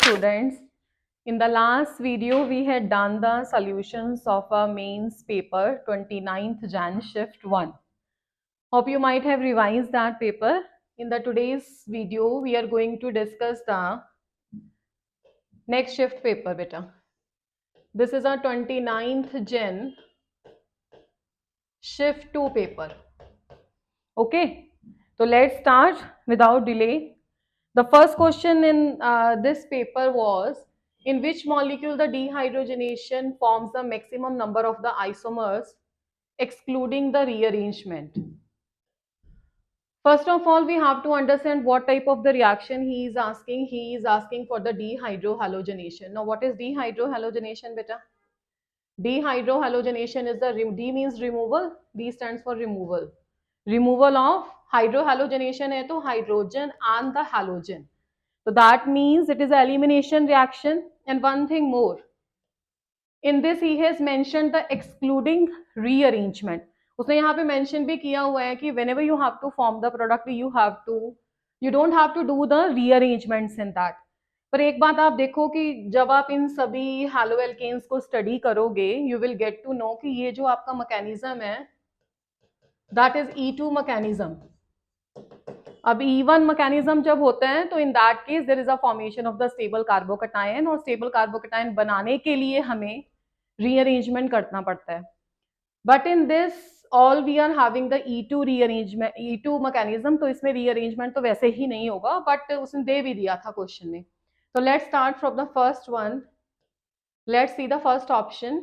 students. In the last video, we had done the solutions of a mains paper 29th Jan shift 1. Hope you might have revised that paper. In the today's video, we are going to discuss the next shift paper, beta. This is our 29th Jan shift 2 paper. Okay, so let's start without delay. The first question in this paper was, in which molecule the dehydrogenation forms the maximum number of the isomers, excluding the rearrangement? First of all, we have to understand what type of the reaction he is asking. He is asking for the dehydrohalogenation. Now, what is dehydrohalogenation, beta? Dehydrohalogenation is the, D means removal, D stands for removal. Removal of hydrohalogenation है तो hydrogen and the halogen. So that means it is an elimination reaction. And one thing more, in this he has mentioned the excluding rearrangement. उसने यहाँ पे mention भी किया हुआ है कि whenever you have to form the product, you don't have to do the rearrangements in that. पर एक बात आप देखो कि जब आप इन सभी हैलोएल्केन्स को स्टडी करोगे, you will get to know कि ये जो आपका मैकेनिज्म है, that is E2 मैकेनिज्म. अब E1 मैकेनिज्म जब होता है तो in that case there is a formation of the stable carbocation, और स्टेबल कार्बोकैटायन बनाने के लिए हमें रीअरेंजमेंट करना पड़ता है. But in this all we are having the E2 rearrangement, E2 mechanism, तो इसमें रीअरेंजमेंट तो वैसे ही नहीं होगा, बट उसने दे भी दिया था क्वेश्चन में. तो let's start from the first one. Let's see the first option.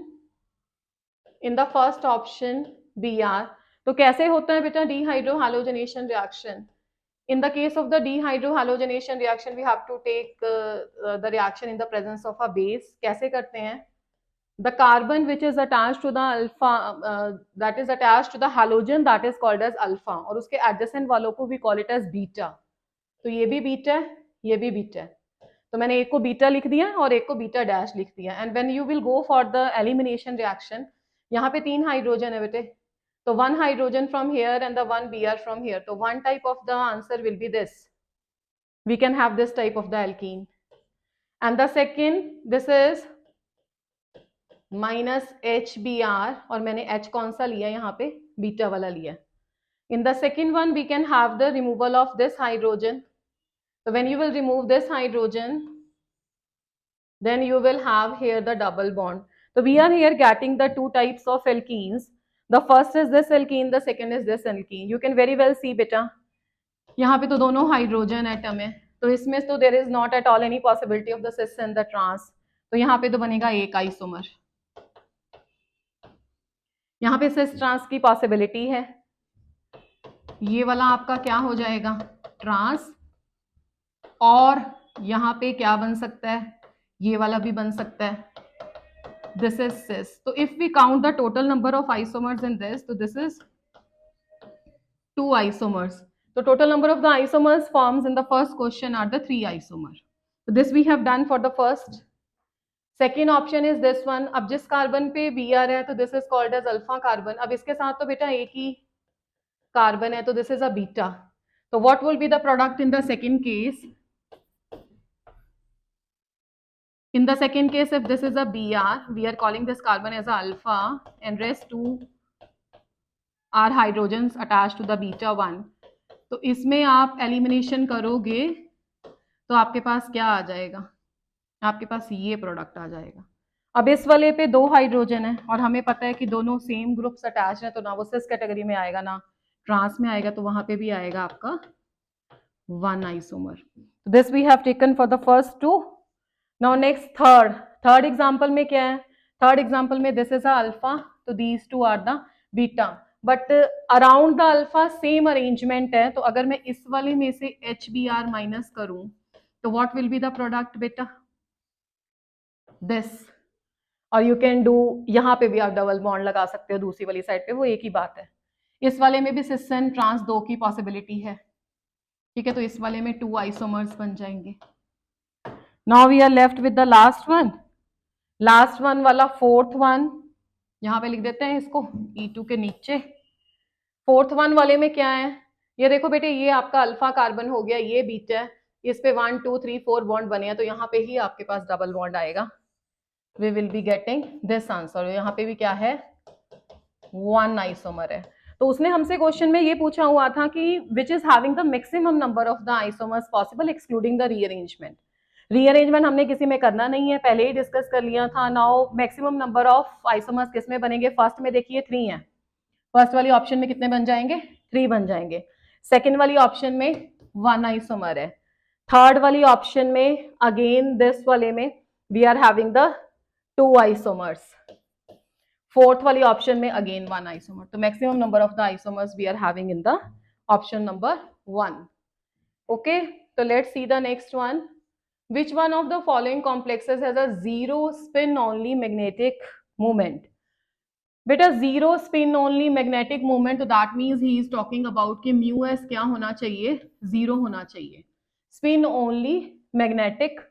In the first option Br. तो कैसे होता है बेटा डीहाइड्रोहैलोजनेशन reaction? In the case of the dehydrohalogenation reaction, we have to take the reaction in the presence of a base. कैसे करते हैं? The carbon which is attached to the alpha, that is attached to the halogen, that is called as alpha, और उसके adjacent वालों को we call it as beta. तो ये भी बीटा है, ये भी बीटा है. तो मैंने एक को बीटा लिख दिया और एक को बीटा डैश लिख दिया. And when you will go for the elimination reaction, यहाँ पे 3 हाइड्रोजन है बेटे. So one hydrogen from here and the one Br from here. So one type of the answer will be this. We can have this type of the alkene. And the second, this is minus HBr, और मैंने H कौन सा लिया यहाँ पे? Beta वाला लिया. In the second one, we can have the removal of this hydrogen. So when you will remove this hydrogen, then you will have here the double bond. So we are here getting the two types of alkenes. The first is this alkene, the second is this alkene. You can very well see बेटा, यहाँ पे तो दोनों hydrogen atom है, तो इसमें तो there is not at all any possibility of the cis and the trans. तो यहाँ पे तो बनेगा एक आइसोमर. यहाँ पे cis trans की पॉसिबिलिटी है. ये वाला आपका क्या हो जाएगा? ट्रांस. और यहाँ पे क्या बन सकता है? ये वाला भी बन सकता है. This is cis. So if we count the total number of isomers in this, so this is 2 isomers. So total number of the isomers forms in the first question are the 3 isomers. So this we have done for the first. Second option is this one. अब जिस carbon पे Br है तो this is called as alpha carbon. अब इसके साथ तो बेटा एक ही कार्बन है तो this is a beta. So what will be the product in the second case? In the second case, if this is a Br, we are calling this carbon as a alpha, and rest 2 are hydrogens attached to the beta 1. तो इसमें आप elimination करोगे तो आपके पास क्या आ जाएगा? आपके पास ये प्रोडक्ट आ जाएगा. अब इस वाले पे 2 हाइड्रोजन है और हमें पता है कि दोनों सेम ग्रुप्स अटैच हैं, तो ना वो सिस कैटेगरी में आएगा ना ट्रांस में आएगा, तो वहां पे भी आएगा आपका 1 isomer. This we have taken for the first 2. Now next third example में क्या है? Third example में this is a alpha, तो these two are the beta. But around the alpha same arrangement है, तो अगर मैं इस वाले में से HBr माइनस करूं तो what will be the product बेटा? This. और you can do, यहाँ पे भी आप डबल बॉन्ड लगा सकते हो दूसरी वाली साइड पे, वो एक ही बात है. इस वाले में भी सिस एंड ट्रांस 2 की पॉसिबिलिटी है. ठीक है, तो इस वाले में 2 आइसोमर्स बन जाएंगे. Now we are left with the last one. Last one वाला fourth one, यहाँ पे लिख देते हैं इसको E2 के नीचे. Fourth one वाले में क्या है? ये देखो बेटे, ये आपका अल्फा कार्बन हो गया, ये बीटा है. इस पे 1 2 3 4 बॉन्ड बने हैं, तो यहाँ पे ही आपके पास डबल बॉन्ड आएगा. We will be getting this answer. यहाँ पे भी क्या है, 1 आइसोमर है. तो उसने हमसे क्वेश्चन में ये पूछा हुआ था कि which is having the maximum number of the isomers possible excluding the rearrangement. Rearrangement हमने किसी में करना नहीं है, पहले ही डिस्कस कर लिया था. Now maximum number of isomers किस में बनेंगे, फर्स्ट में देखिए 3 है. फर्स्ट वाली ऑप्शन में कितने बन जाएंगे, 3 बन जाएंगे. सेकेंड वाली ऑप्शन में 1 आइसोमर है. थर्ड वाली ऑप्शन में अगेन दिस वाले में we are having the 2 isomers. Fourth वाली ऑप्शन में अगेन 1 आइसोमर. तो maximum number of the isomers we are having in the option number 1. Okay, तो let's see the next one. Which one of the following complexes has a zero spin only magnetic moment? बेटा zero spin only magnetic moment, तो that means he is talking about कि mu s क्या होना चाहिए, zero होना चाहिए. Spin only magnetic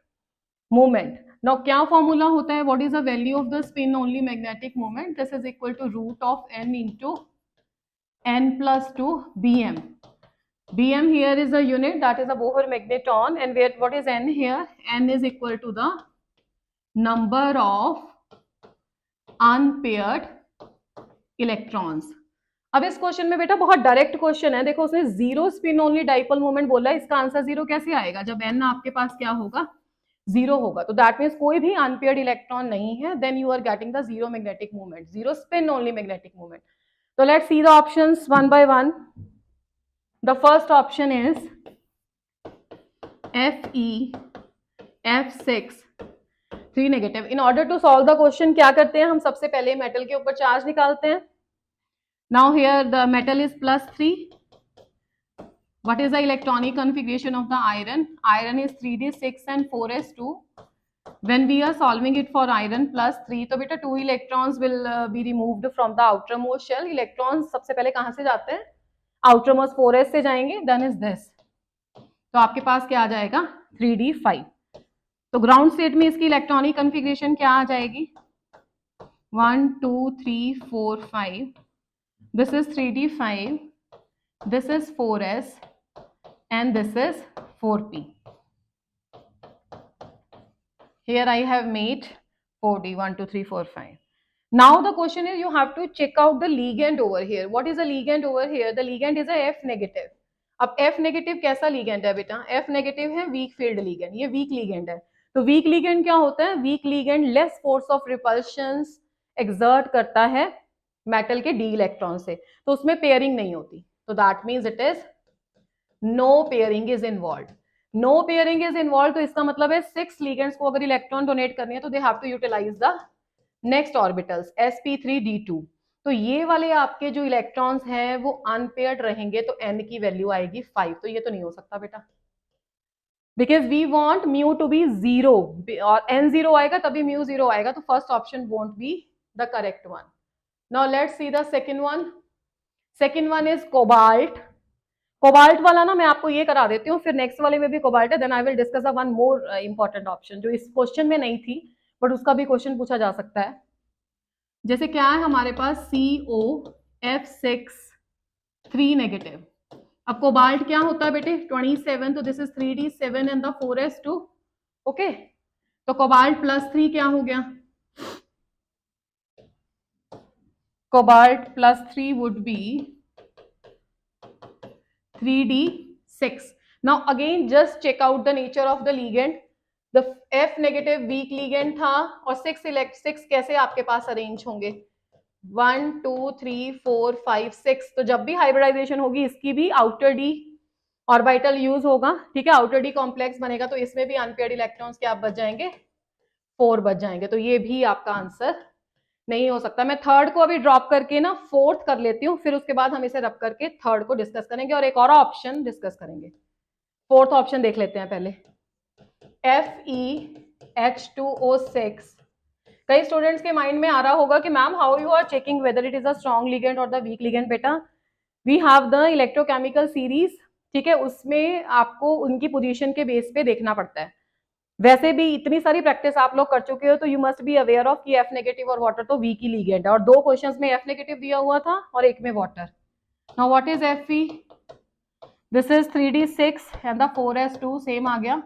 moment. Now क्या formula होता है, what is the value of the spin only magnetic moment? This is equal to root of n into n plus 2 bm. Bm here is a unit, that is a Bohr magneton, and where what is n here? N is equal to the number of unpaired electrons. अब इस question में बेटा बहुत direct question है. देखो उसने zero spin only dipole moment बोला है, इसका आंसर जीरो कैसे आएगा जब n आपके पास क्या होगा, जीरो होगा. तो दैट मीन्स कोई भी अनपेयर्ड इलेक्ट्रॉन नहीं है, then you are getting the zero magnetic movement, zero spin only magnetic movement. तो let's see the options one by one. The first option is Fe F6 3 negative. In order to solve the question क्या करते हैं हम, सबसे पहले metal के ऊपर charge निकालते हैं. Now here the metal is +3. What is the electronic configuration of the iron? Iron is 3d6 and 4s2. When we are solving it for iron +3, तो बेटा 2 electrons will be removed from the outermost shell. Electrons सबसे पहले कहाँ से जाते हैं, outermost 4s से जाएंगे. देन इज दिस, तो आपके पास क्या आ जाएगा 3d5. तो ग्राउंड स्टेट में इसकी इलेक्ट्रॉनिक कॉन्फ़िगरेशन क्या आ जाएगी, 1 2 3 4 5. This is 3d5, this is 4s and this is 4p. Here I have made 4d, 1 2 3 4 5. Now the question is you have to check out the ligand over here. What is the ligand over here? The ligand is a F negative. अब F negative कैसा ligand है बेटा, F negative है weak field ligand, ये weak ligand है. तो weak ligand क्या होता है, weak ligand less force of repulsion exert करता है मेटल के d इलेक्ट्रॉन से, तो उसमें पेयरिंग नहीं होती. तो that means it is no pairing is involved. No pairing is involved, तो इसका मतलब है 6 ligands को अगर इलेक्ट्रॉन डोनेट करनी है तो they have to utilize the next orbitals sp3d2. तो ये वाले आपके जो इलेक्ट्रॉन्स हैं वो अनपेयर्ड रहेंगे, तो n की वैल्यू आएगी 5. तो ये तो नहीं हो सकता बेटा, because we want mu to be 0 और n 0 आएगा तभी म्यू 0 आएगा. तो first option won't be the correct one. Now let's see the second one. Second one is cobalt. Cobalt वाला ना मैं आपको ये करा देती हूँ, फिर नेक्स्ट वाले में भी कोबाल्ट है. Then I will discuss one more important option जो इस क्वेश्चन में नहीं थी बट उसका भी क्वेश्चन पूछा जा सकता है. जैसे क्या है हमारे पास COF6 3 नेगेटिव. अब कोबाल्ट क्या होता है बेटे 27, तो this is 3d7 and the 4s2. Okay, तो कोबाल्ट +3 क्या हो गया, cobalt +3 would be 3d6. Now again just check out the nature of the ligand. The F negative weak ligand था और 6 कैसे आपके पास अरेंज होंगे, 1 2 3 4 5 6. तो जब भी हाइब्रिडाइजेशन होगी इसकी भी आउटर डी ऑर्बिटल यूज होगा. ठीक है, आउटर डी कॉम्प्लेक्स बनेगा, तो इसमें भी अनपेयर्ड इलेक्ट्रॉन्स क्या बच जाएंगे, 4 बच जाएंगे. तो ये भी आपका आंसर नहीं हो सकता. मैं थर्ड को अभी ड्रॉप करके ना फोर्थ कर लेती हूँ, फिर उसके बाद हम इसे रब करके थर्ड को डिस्कस करेंगे और एक और ऑप्शन डिस्कस करेंगे. फोर्थ ऑप्शन देख लेते हैं पहले, FeH2O6. कई स्टूडेंट्स के माइंड में आ रहा होगा कि ma'am how you are checking whether it is a strong ligand और द वीक लिगेंड. बेटा we have the electrochemical series. ठीक है, उसमें आपको उनकी पोजीशन के बेस पे देखना पड़ता है. वैसे भी इतनी सारी प्रैक्टिस आप लोग कर चुके हो तो you must be aware of कि F नेगेटिव और वाटर तो वीक ही लिगेंड है, और 2 क्वेश्चंस में F नेगेटिव दिया हुआ था और एक में water. Now what is Fe, this is 3d6 and the 4s2 same आ गया,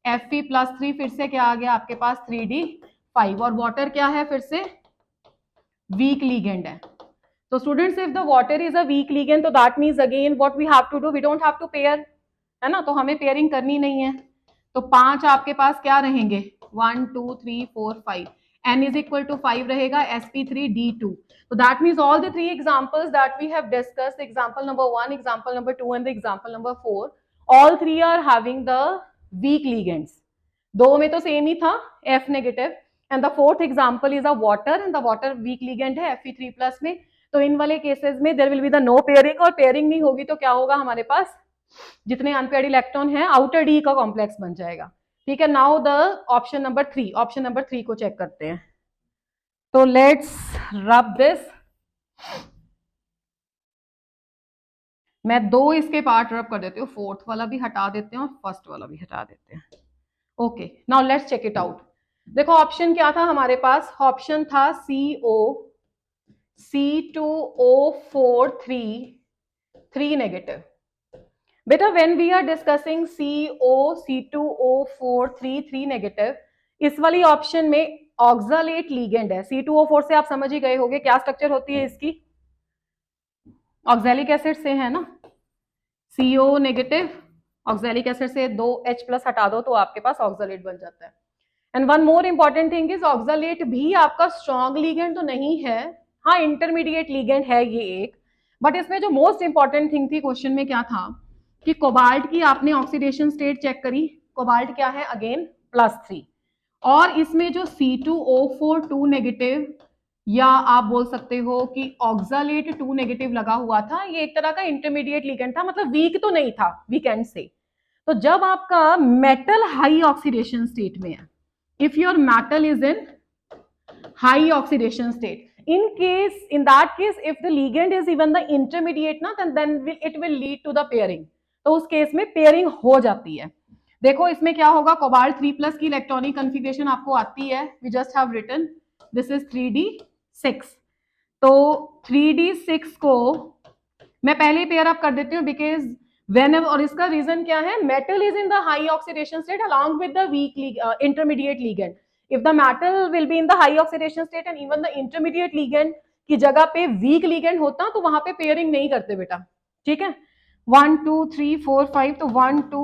Fe+3 फिर से क्या आ गया आपके पास 3d5, और वाटर क्या है फिर से वीक लीगेंड है। तो students if the water is a weak ligand तो that means again what we have to do, we don't have to pair, है ना, तो हमें पेयरिंग करनी नहीं है। तो 5 आपके पास क्या रहेंगे 1 2 3 4 5, n is equal to 5 रहेगा, sp3d2। So that means all the 3 examples that we have discussed, example number 1, example number 2 and the example number 4, all 3 are having the weak ligands। दो में तो सेम ही था F negative, and the fourth example is a water and the water weak ligand है Fe3+ में। तो इन वाले cases में there will be the no pairing, और पेयरिंग नहीं होगी तो क्या होगा हमारे पास जितने अनपेयर्ड इलेक्ट्रॉन है आउटर डी का कॉम्प्लेक्स बन जाएगा। ठीक है, now the option number 3, option number 3 को चेक करते हैं। तो लेट्स रब दिस, मैं 2 इसके पार्ट रब कर देती हूँ, फोर्थ वाला भी हटा देते हैं और फर्स्ट वाला भी हटा देते हैं। Okay, now let's check it out. देखो ऑप्शन क्या था हमारे पास, ऑप्शन था CO C2O4 3 नेगेटिव। बेटा when we are discussing CO C2O4 3 negative, इस वाली ऑप्शन में ऑक्सालेट लीगेंड है। C2O4 से आप समझ ही गए होंगे क्या स्ट्रक्चर होती है इसकी, ऑक्सैलिक एसिड से है ना, CO नेगेटिव ऑक्सैलिक एसिड से 2H+ हटा दो तो आपके पास ऑक्सालेट बन जाता है। And one more important thing is oxalate भी आपका स्ट्रॉन्ग लीगेंड तो नहीं है, हाँ इंटरमीडिएट लीगेंड है ये एक, बट इसमें जो मोस्ट इंपॉर्टेंट थिंग थी क्वेश्चन में क्या था कि कोबाल्ट की आपने ऑक्सीडेशन स्टेट चेक करी, कोबाल्ट क्या है अगेन +3, और इसमें जो C2O4 2 नेगेटिव या आप बोल सकते हो कि ऑक्सालेट 2 नेगेटिव लगा हुआ था, ये एक तरह का इंटरमीडिएट लिगेंड था, मतलब वीक तो नहीं था वीकेंड से। तो जब आपका मेटल हाई ऑक्सीडेशन स्टेट में है, if your metal is in high oxidation state, in that case if the ligand is even the intermediate ना, then it will lead to the pairing, तो उस केस में पेयरिंग हो जाती है। देखो इसमें क्या होगा, कोबाल्ट 3+ की इलेक्ट्रॉनिक कॉन्फ़िगरेशन आपको आती है, we just have written this is 3d6, तो 3d6 को मैं पहले पेयर अप कर देती हूँ बिकॉज व्हेनेवर, और इसका रीजन क्या है, metal is in the high oxidation state along with the weak intermediate ligand. If the metal will be in the high oxidation state and even the intermediate ligand की जगह पे week ligand होता तो वहां पे pairing नहीं करते बेटा। ठीक है, 1 2 3 4 5, तो 1 2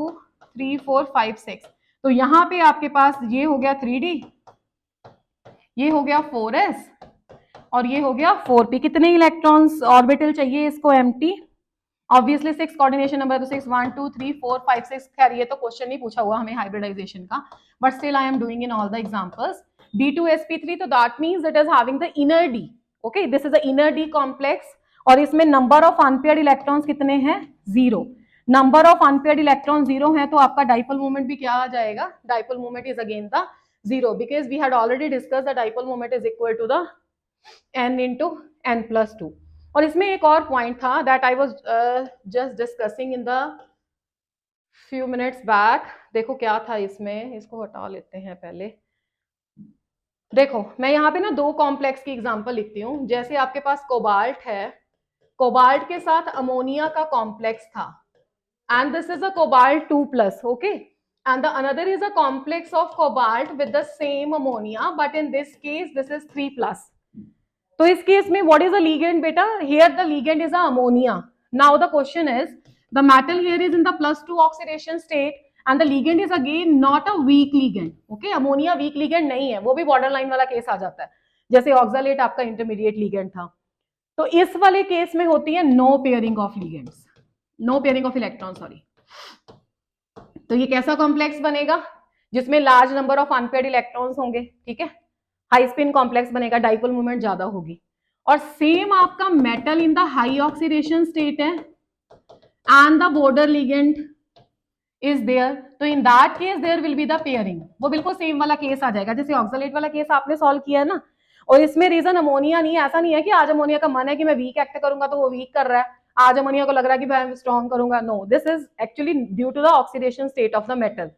3 4 5 6, तो यहाँ पे आपके पास ये हो गया 3d, ये हो गया 4s और ये हो गया 4p। कितने इलेक्ट्रॉन्स ऑर्बिटल चाहिए इसको एम्प्टी, ऑब्वियसली 6 कोऑर्डिनेशन नंबर, तो 6 1 2 3 4 5 6, खैर ये तो क्वेश्चन नहीं पूछा हुआ हमें हाइब्रिडाइजेशन का, but still I am doing in all the examples. D2sp3, तो that means it is having the inner D, okay, this is the inner D complex, और इसमें नंबर ऑफ अनपेयर्ड इलेक्ट्रॉन्स कितने हैं 0, नंबर ऑफ अनपेयर्ड इलेक्ट्रॉन 0 है, तो आपका dipole moment भी क्या आ जाएगा, dipole moment is again the 0 because we had already discussed the dipole moment is equal to the n into n+2। और इसमें एक और पॉइंट था that I was just discussing in the few minutes back. देखो क्या था इसमें, इसको हटा लेते हैं पहले। देखो मैं यहाँ पे ना 2 कॉम्प्लेक्स की एग्जांपल लिखती हूँ, जैसे आपके पास कोबाल्ट है, कोबाल्ट के साथ अमोनिया का कॉम्प्लेक्स था and this is a cobalt 2+, okay, and the another is a complex of cobalt with the same ammonia, but in this case this is 3+। तो इस केस में what is the ligand बेटा, here the ligand is a ammonia। now the question is the metal here is in the +2 oxidation state and the ligand is again not a weak ligand, okay, ammonia weak ligand नहीं है, वो भी border line वाला case आ जाता है, जैसे oxalate आपका intermediate ligand था। तो इस वाले केस में होती है no pairing of ligands, no pairing of electron, sorry. तो ये कैसा कॉम्प्लेक्स बनेगा, जिसमें large number of unpaired electrons होंगे, ठीक है, हाई स्पिन कॉम्प्लेक्स बनेगा, डाइपोल मूवमेंट ज्यादा होगी, और सेम आपका metal in the high oxidation state है and the border ligand is there, तो in that case there will be the pairing, वो बिल्कुल सेम वाला केस आ जाएगा जैसे ऑक्सालेट वाला केस आपने सॉल्व किया है ना। और इसमें रीजन अमोनिया नहीं है, ऐसा नहीं है कि आज अमोनिया का मन है कि मैं वीक एक्ट करूंगा तो वो वीक कर रहा है, आज अमोनिया को लग रहा है कि मैं स्ट्रॉन्ग करूंगा, no, this is actually due to the oxidation state of the metal.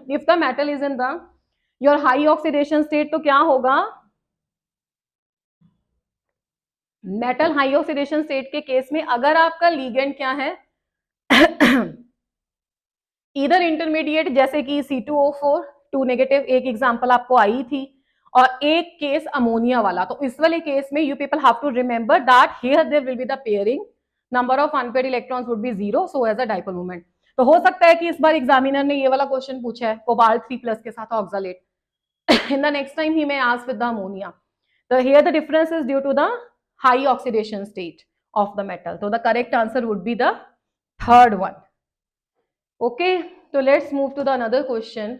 If the metal is in the your high oxidation state, तो क्या होगा, मेटल हाई ऑक्सीडेशन स्टेट के केस में अगर आपका लिगेंड क्या है इधर इंटरमीडिएट जैसे कि C2O4 2 नेगेटिव, एक एग्जांपल आपको आई थी, और एक केस अमोनिया वाला। तो इस वाले केस में you people have to remember that here there will be the pairing, number of unpaired electrons would be 0 so as a dipole moment. तो हो सकता है कि इस बार एग्जामिनर ने ये वाला क्वेश्चन पूछा है कोबाल्ट 3+ के साथ oxalate, in the next time he may ask with the ammonia. So here the difference is due to the high oxidation state of the metal. So the correct answer would be the third one. Okay, so let's move to the another question.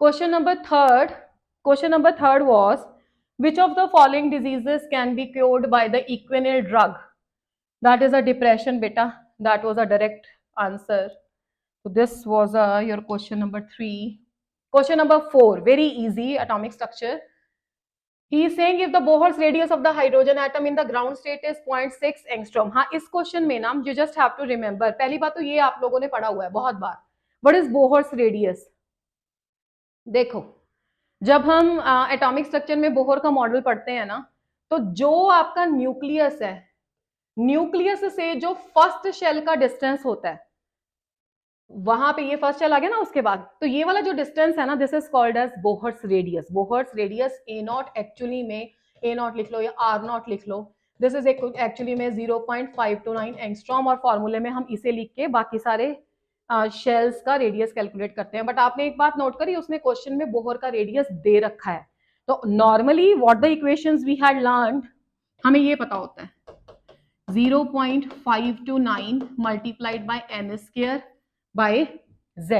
Question number third was, which of the following diseases can be cured by the equinyl drug? That is a depression, beta. That was a direct answer. So this was your question number 3. Question number 4, very easy, atomic structure. He is saying if the Bohr's radius of the hydrogen atom in the ground state is 0.6 angstrom. हाँ, इस question में ना you just have to remember, पहली बात तो ये आप लोगों ने पढ़ा हुआ है बहुत बार, what is Bohr's radius? देखो, जब हम एटॉमिक स्ट्रक्चर में बोहर का मॉडल पढ़ते हैं ना, तो जो आपका न्यूक्लियस है, न्यूक्लियस से जो फर्स्ट शेल का डिस्टेंस होता है, वहां पे ये फर्स्ट शेल आ गया ना, उसके बाद तो ये वाला जो डिस्टेंस है ना, this is called as Bohr's radius. Bohr's radius a naught, actually में ए नॉट लिख लो या आर नॉट लिख लो, दिस इज एक्चुअली में 0.529 एंगस्ट्रॉम, और फॉर्मूले में हम इसे लिख के बाकी सारे शेल्स का रेडियस कैलकुलेट करते हैं। बट आपने एक बात नोट करी, उसने क्वेश्चन में बोहर का रेडियस दे रखा है। तो normally what the equations we had learned, हमें ये पता होता है 0.529 multiplied by n square by z.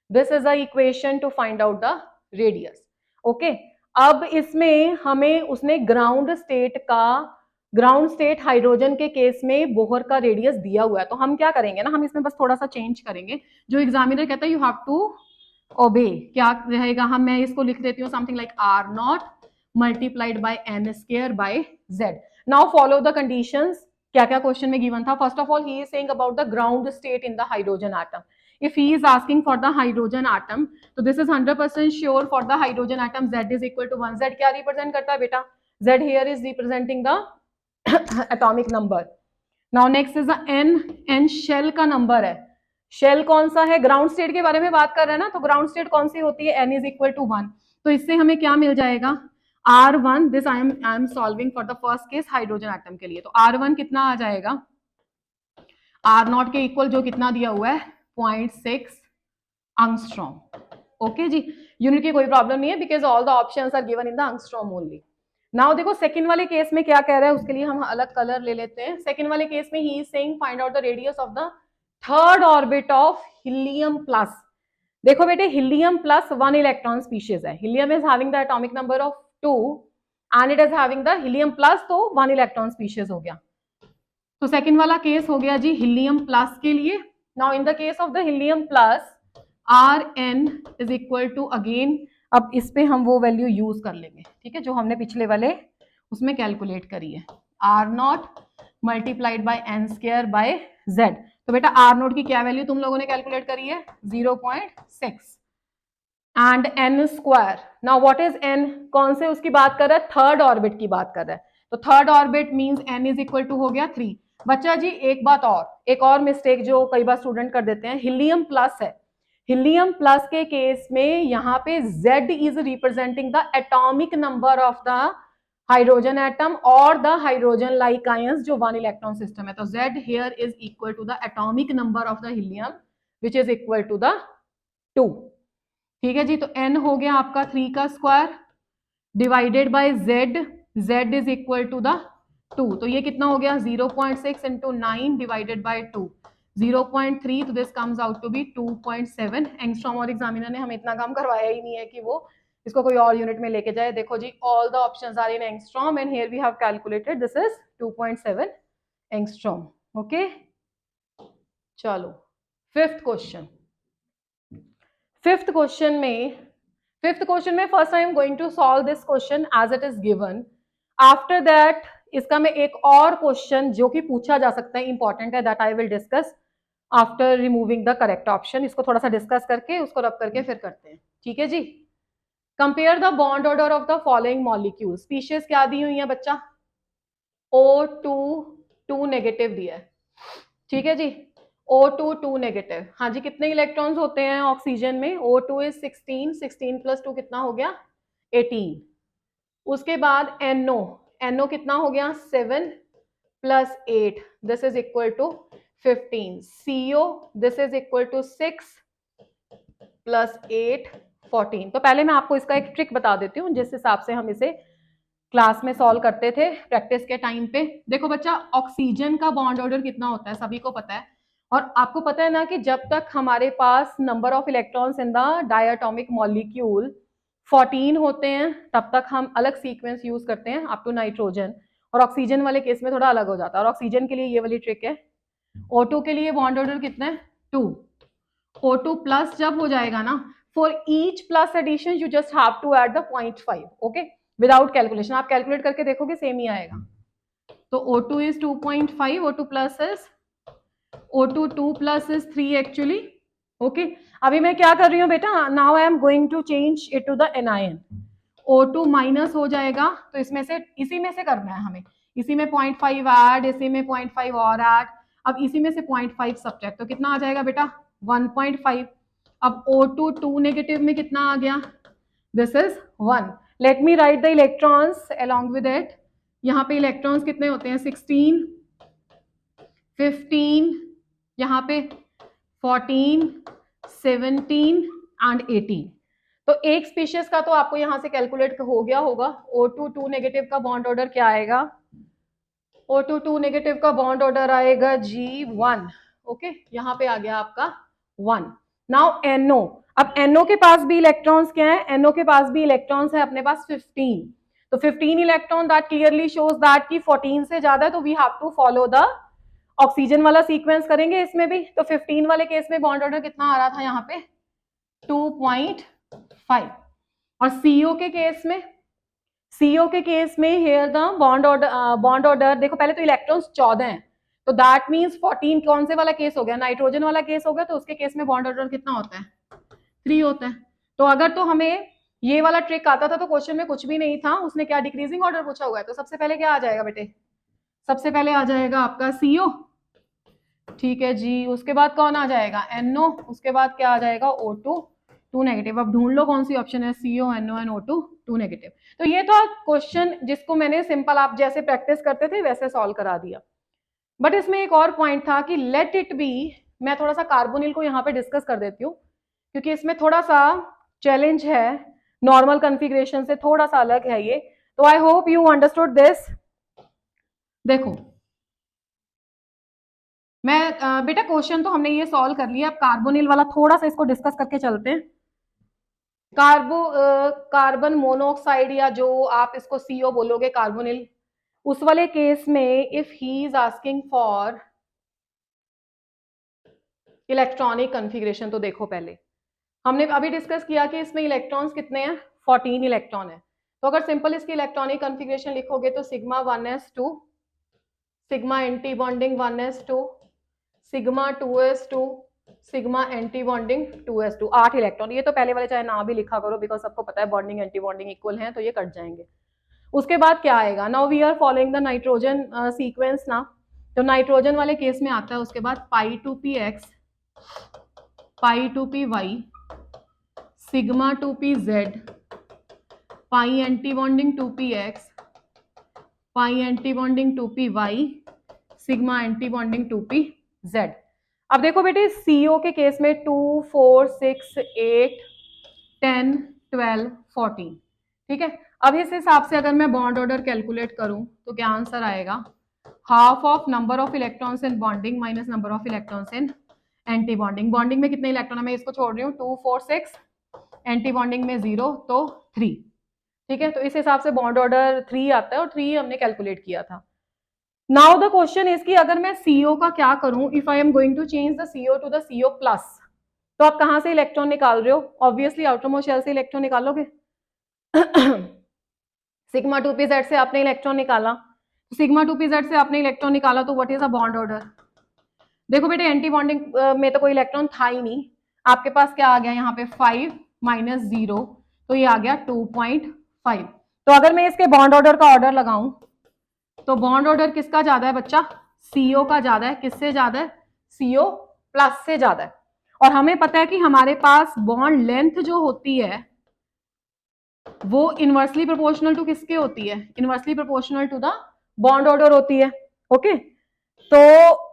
This is the equation to find out the radius. Okay. अब इसमें हमें उसने ग्राउंड स्टेट हाइड्रोजन के केस में बोहर का रेडियस दिया हुआ है। तो हम क्या करेंगे ना, हम इसमें बस थोड़ा सा चेंज करेंगे, जो एग्जामिनर कहता है यू हैव टू ओबे। क्या रहेगा, हम मैं इसको लिख देती हूँ something like R0 multiplied by n square by z. Now follow the conditions. क्या क्या क्वेश्चन में गिवन था? First of all he is saying about the ground state in the hydrogen atom. If he is asking for the hydrogen atom, so this is 100% sure for the hydrogen atom z is equal to 1. Z क्या represent करता है बेटा? Z here is representing the atomic number. Now next is the n. n shell का number है. Shell कौन सा है? Ground state के बारे में बात कर रहे हैं ना, तो ग्राउंड स्टेट कौन सी होती है? n is equal to 1. तो इससे हमें क्या मिल जाएगा? R1. This I am solving for the first case hydrogen atom के लिए. तो R1 कितना आ जाएगा? R0 के इक्वल जो कितना दिया हुआ है 0.6 angstrom. ओके जी, यूनिट की कोई प्रॉब्लम नहीं है because all the options are given in the angstrom only. Now देखो सेकंड वाले केस में क्या कह रहा है, उसके लिए हम अलग कलर ले लेते हैं. सेकंड वाले केस में he is saying find out the radius of the third orbit of helium plus. देखो बेटे, हीलियम प्लस 1 इलेक्ट्रॉन स्पीशीज है. Helium is having the atomic number of 2 and it is having the helium plus, तो 1 electron species हो गया. तो second वाला case हो गया जी हीलियम प्लस के लिए. Now in the case of the helium plus, Rn is equal to again, अब इस पे हम वो वैल्यू यूज कर लेंगे, ठीक है, जो हमने पिछले वाले उसमें कैलकुलेट करी है. R0 multiplied by n square by z. तो बेटा R0 की क्या वैल्यू तुम लोगों ने कैलकुलेट करी है? 0.6 and n square. Now what is n? कौन से उसकी बात कर रहा है? थर्ड ऑर्बिट की बात कर रहा है. तो third orbit means n is equal to हो गया 3. बच्चा जी एक बात और, एक और मिस्टेक जो कई बार स्टूडेंट कर देते हैं, हीलियम प्लस है. हीलियम प्लस के केस में यहाँ पे Z is representing the atomic number of the hydrogen atom और द हाइड्रोजन लाइक आयंस जो 1 इलेक्ट्रॉन सिस्टम है. तो Z here is equal to the atomic number of the helium which is equal to the 2. ठीक है जी, तो n हो गया आपका 3 का square divided by Z. Z is equal to the 2. तो ये कितना हो गया? 0.6 इंटू 9 डिवाइडेड बाय 2, 0.3. तो this comes out to be 2.7 angstrom. और एग्जामिनर ने हमें इतना काम करवाया ही नहीं है कि वो इसको कोई और यूनिट में लेके जाए. देखो जी, all the options are in angstrom and here we have calculated this is 2.7 angstrom. Okay, चलो फिफ्थ क्वेश्चन. फिफ्थ क्वेश्चन में first I am going to solve this question as it is given. After that इसका मैं एक और question जो कि पूछा जा सकता है, इंपॉर्टेंट है, that I will discuss after removing the correct option. इसको थोड़ा सा डिस्कस करके उसको रब करके फिर करते हैं. ठीक है जी. Compare the bond order of the following molecule. Species क्या दी हुई है बच्चा? O2 2 नेगेटिव दिया है. ठीक है जी. O2 2 negative. हाँ जी, कितने इलेक्ट्रॉन्स होते हैं ऑक्सीजन में? O2 इज 16, 16 प्लस 2 कितना हो गया? 18। उसके बाद NO कितना हो गया? 7 plus 8, this is equal to 15। CO, this is equal to 6 plus 8 14। तो पहले मैं आपको इसका एक ट्रिक बता देती हूँ जिस हिसाब से हम इसे क्लास में सॉल्व करते थे प्रैक्टिस के टाइम पे। देखो बच्चा, ऑक्सीजन का बॉन्ड ऑर्डर कितना होता है सभी को पता है, और आपको पता है ना कि जब तक हमारे पास number of electrons in the diatomic molecule 14 होते हैं तब तक हम अलग सीक्वेंस यूज करते हैं अप टू नाइट्रोजन, और ऑक्सीजन वाले केस में थोड़ा अलग हो जाता है। और ऑक्सीजन के लिए ये वाली ट्रिक है। O2 के लिए बॉन्ड ऑर्डर कितना है? 2। O2 प्लस जब हो जाएगा ना, for each plus addition you just have to add the 0.5, okay, without calculation. आप कैलकुलेट करके देखोगे सेम ही आएगा। तो O2 is 2.5, O2 plus is O2 2 plus is 3 actually, okay. अभी मैं क्या कर रही हूँ बेटा? Now I am going to change it to the anion. O2 minus हो जाएगा, तो इसमें से इसी में से करना है हमें, इसी में 0.5 ऐड, इसी में 0.5 और ऐड, अब इसी में से 0.5 सब्ट्रैक्ट, तो कितना आ जाएगा बेटा? 1.5। अब O2 2 नेगेटिव में कितना आ गया? This is 1। Let me right the electrons along with it. यहाँ पे इलेक्ट्रॉन्स कितने होते हैं? 16, 15, यहाँ पे 14, 17 एंड 18। तो एक स्पीशीज का तो आपको यहां से कैलकुलेट हो गया होगा। O2 2 नेगेटिव का बॉन्ड ऑर्डर क्या आएगा? O2 2 नेगेटिव का बॉन्ड ऑर्डर आएगा G1, ओके, यहाँ पे आ गया आपका 1। नाउ NO, अब NO के पास भी इलेक्ट्रॉन्स क्या है? NO के पास भी इलेक्ट्रॉन्स है अपने पास 15। तो 15 electron, that clearly shows that कि 14 से ज्यादा है, तो we have to follow the oxygen वाला सीक्वेंस करेंगे इसमें भी। तो 15 वाले केस में बॉन्ड ऑर्डर कितना आ रहा था यहाँ पे? 2.5। और CO के केस में, CO के केस में हियर द बॉन्ड ऑर्डर देखो, पहले तो इलेक्ट्रॉन्स 14 हैं, तो दैट मींस 14 कौन से वाला केस हो गया? नाइट्रोजन वाला केस हो गया। तो उसके केस में बॉन्ड ऑर्डर कितना होता है? 3 होता है। तो अगर तो हमें ये वाला ट्रिक आता था तो क्वेश्चन में कुछ भी नहीं था, उसने क्या डिक्रीजिंग ऑर्डर पूछा हुआ है, तो सबसे पहले क्या आ जाएगा बेटे? सबसे पहले आ जाएगा आपका CO, ठीक है जी। उसके बाद कौन आ जाएगा? NO। उसके बाद क्या आ जाएगा? O2 2 negative. अब ढूंढ लो कौन सी ऑप्शन है? CO, NO and O2 2 negative. तो ये तो क्वेश्चन जिसको मैंने सिंपल आप जैसे प्रैक्टिस करते थे वैसे सॉल्व करा दिया। बट इसमें एक और पॉइंट था कि लेट इट बी, मैं थोड़ा सा कार्बोनिल को यहाँ पे डिस्कस कर देती हूँ क्योंकि इसमें थोड़ा सा चैलेंज है, नॉर्मल कॉन्फ़िगरेशन से थोड़ा सा अलग है ये। तो I hope you understood this. देखो मैं बेटा क्वेश्चन तो हमने ये सॉल्व कर लिया, अब कार्बोनिल वाला थोड़ा सा इसको डिस्कस करके चलते हैं। कार्बन मोनोऑक्साइड, या जो आप इसको CO बोलोगे, कार्बोनिल, उस वाले केस में if he is asking for electronic configuration, तो देखो पहले हमने अभी डिस्कस किया कि इसमें इलेक्ट्रॉन्स कितने हैं? 14 इलेक्ट्रॉन है। तो अगर सिंपल इसकी इलेक्ट्रॉनिक कॉन्फ़िगरेशन लिखोगे तो sigma 1s2, sigma anti bonding 1s2, sigma 2s2, sigma anti bonding 2s2, 8 electron. ये तो पहले वाले चाहे ना भी लिखा करो बिकॉज सबको पता है बॉन्डिंग एंटी बॉन्डिंग इक्वल हैं, तो ये कट जाएंगे। उसके बाद क्या आएगा? Now we are following the nitrogen sequence ना, तो नाइट्रोजन वाले केस में आता है उसके बाद π2px, π2py, sigma 2pz, pi antibonding 2px, pi antibonding 2py, sigma antibonding 2pz। अब देखो बेटे CO के केस में 2 4 6 8 10 12 14, ठीक है। अब इस हिसाब से अगर मैं बॉन्ड ऑर्डर कैलकुलेट करूं तो क्या आंसर आएगा? Half of number of electrons in bonding minus number of electrons in anti bonding. Bonding में कितने इलेक्ट्रॉन है मैं इसको छोड़ रही हूँ, 2 4 6, एंटी बॉन्डिंग में 0 तो 3, ठीक है। तो इस हिसाब से बॉन्ड ऑर्डर 3 आता है और 3 हमने कैलकुलेट किया था। नाउ द क्वेश्चन इज कि अगर मैं CO का क्या करूं, if I am going to change the CO to the CO plus, तो आप कहां से इलेक्ट्रॉन निकाल रहे हो? ऑब्वियसली आउटरमोस्ट शेल से इलेक्ट्रॉन निकालोगे। सिग्मा 2pz से आपने इलेक्ट्रॉन निकाला, सिग्मा 2pz से आपने इलेक्ट्रॉन निकाला, तो what is a bond order? देखो बेटे एंटी बॉन्डिंग में तो कोई इलेक्ट्रॉन था ही नहीं, आपके पास क्या आ गया यहाँ पे 5 माइनस 0, तो ये आ गया 2.5। तो अगर मैं इसके बॉन्ड ऑर्डर का ऑर्डर लगाऊं तो बॉन्ड ऑर्डर किसका ज्यादा है बच्चा? CO का ज्यादा है। किससे ज्यादा है? CO प्लस से ज्यादा है। और हमें पता है कि हमारे पास बॉन्ड लेंथ जो होती है वो इनवर्सली प्रोपोर्शनल टू किसके होती है, inversely proportional to the bond order होती है। ओके, तो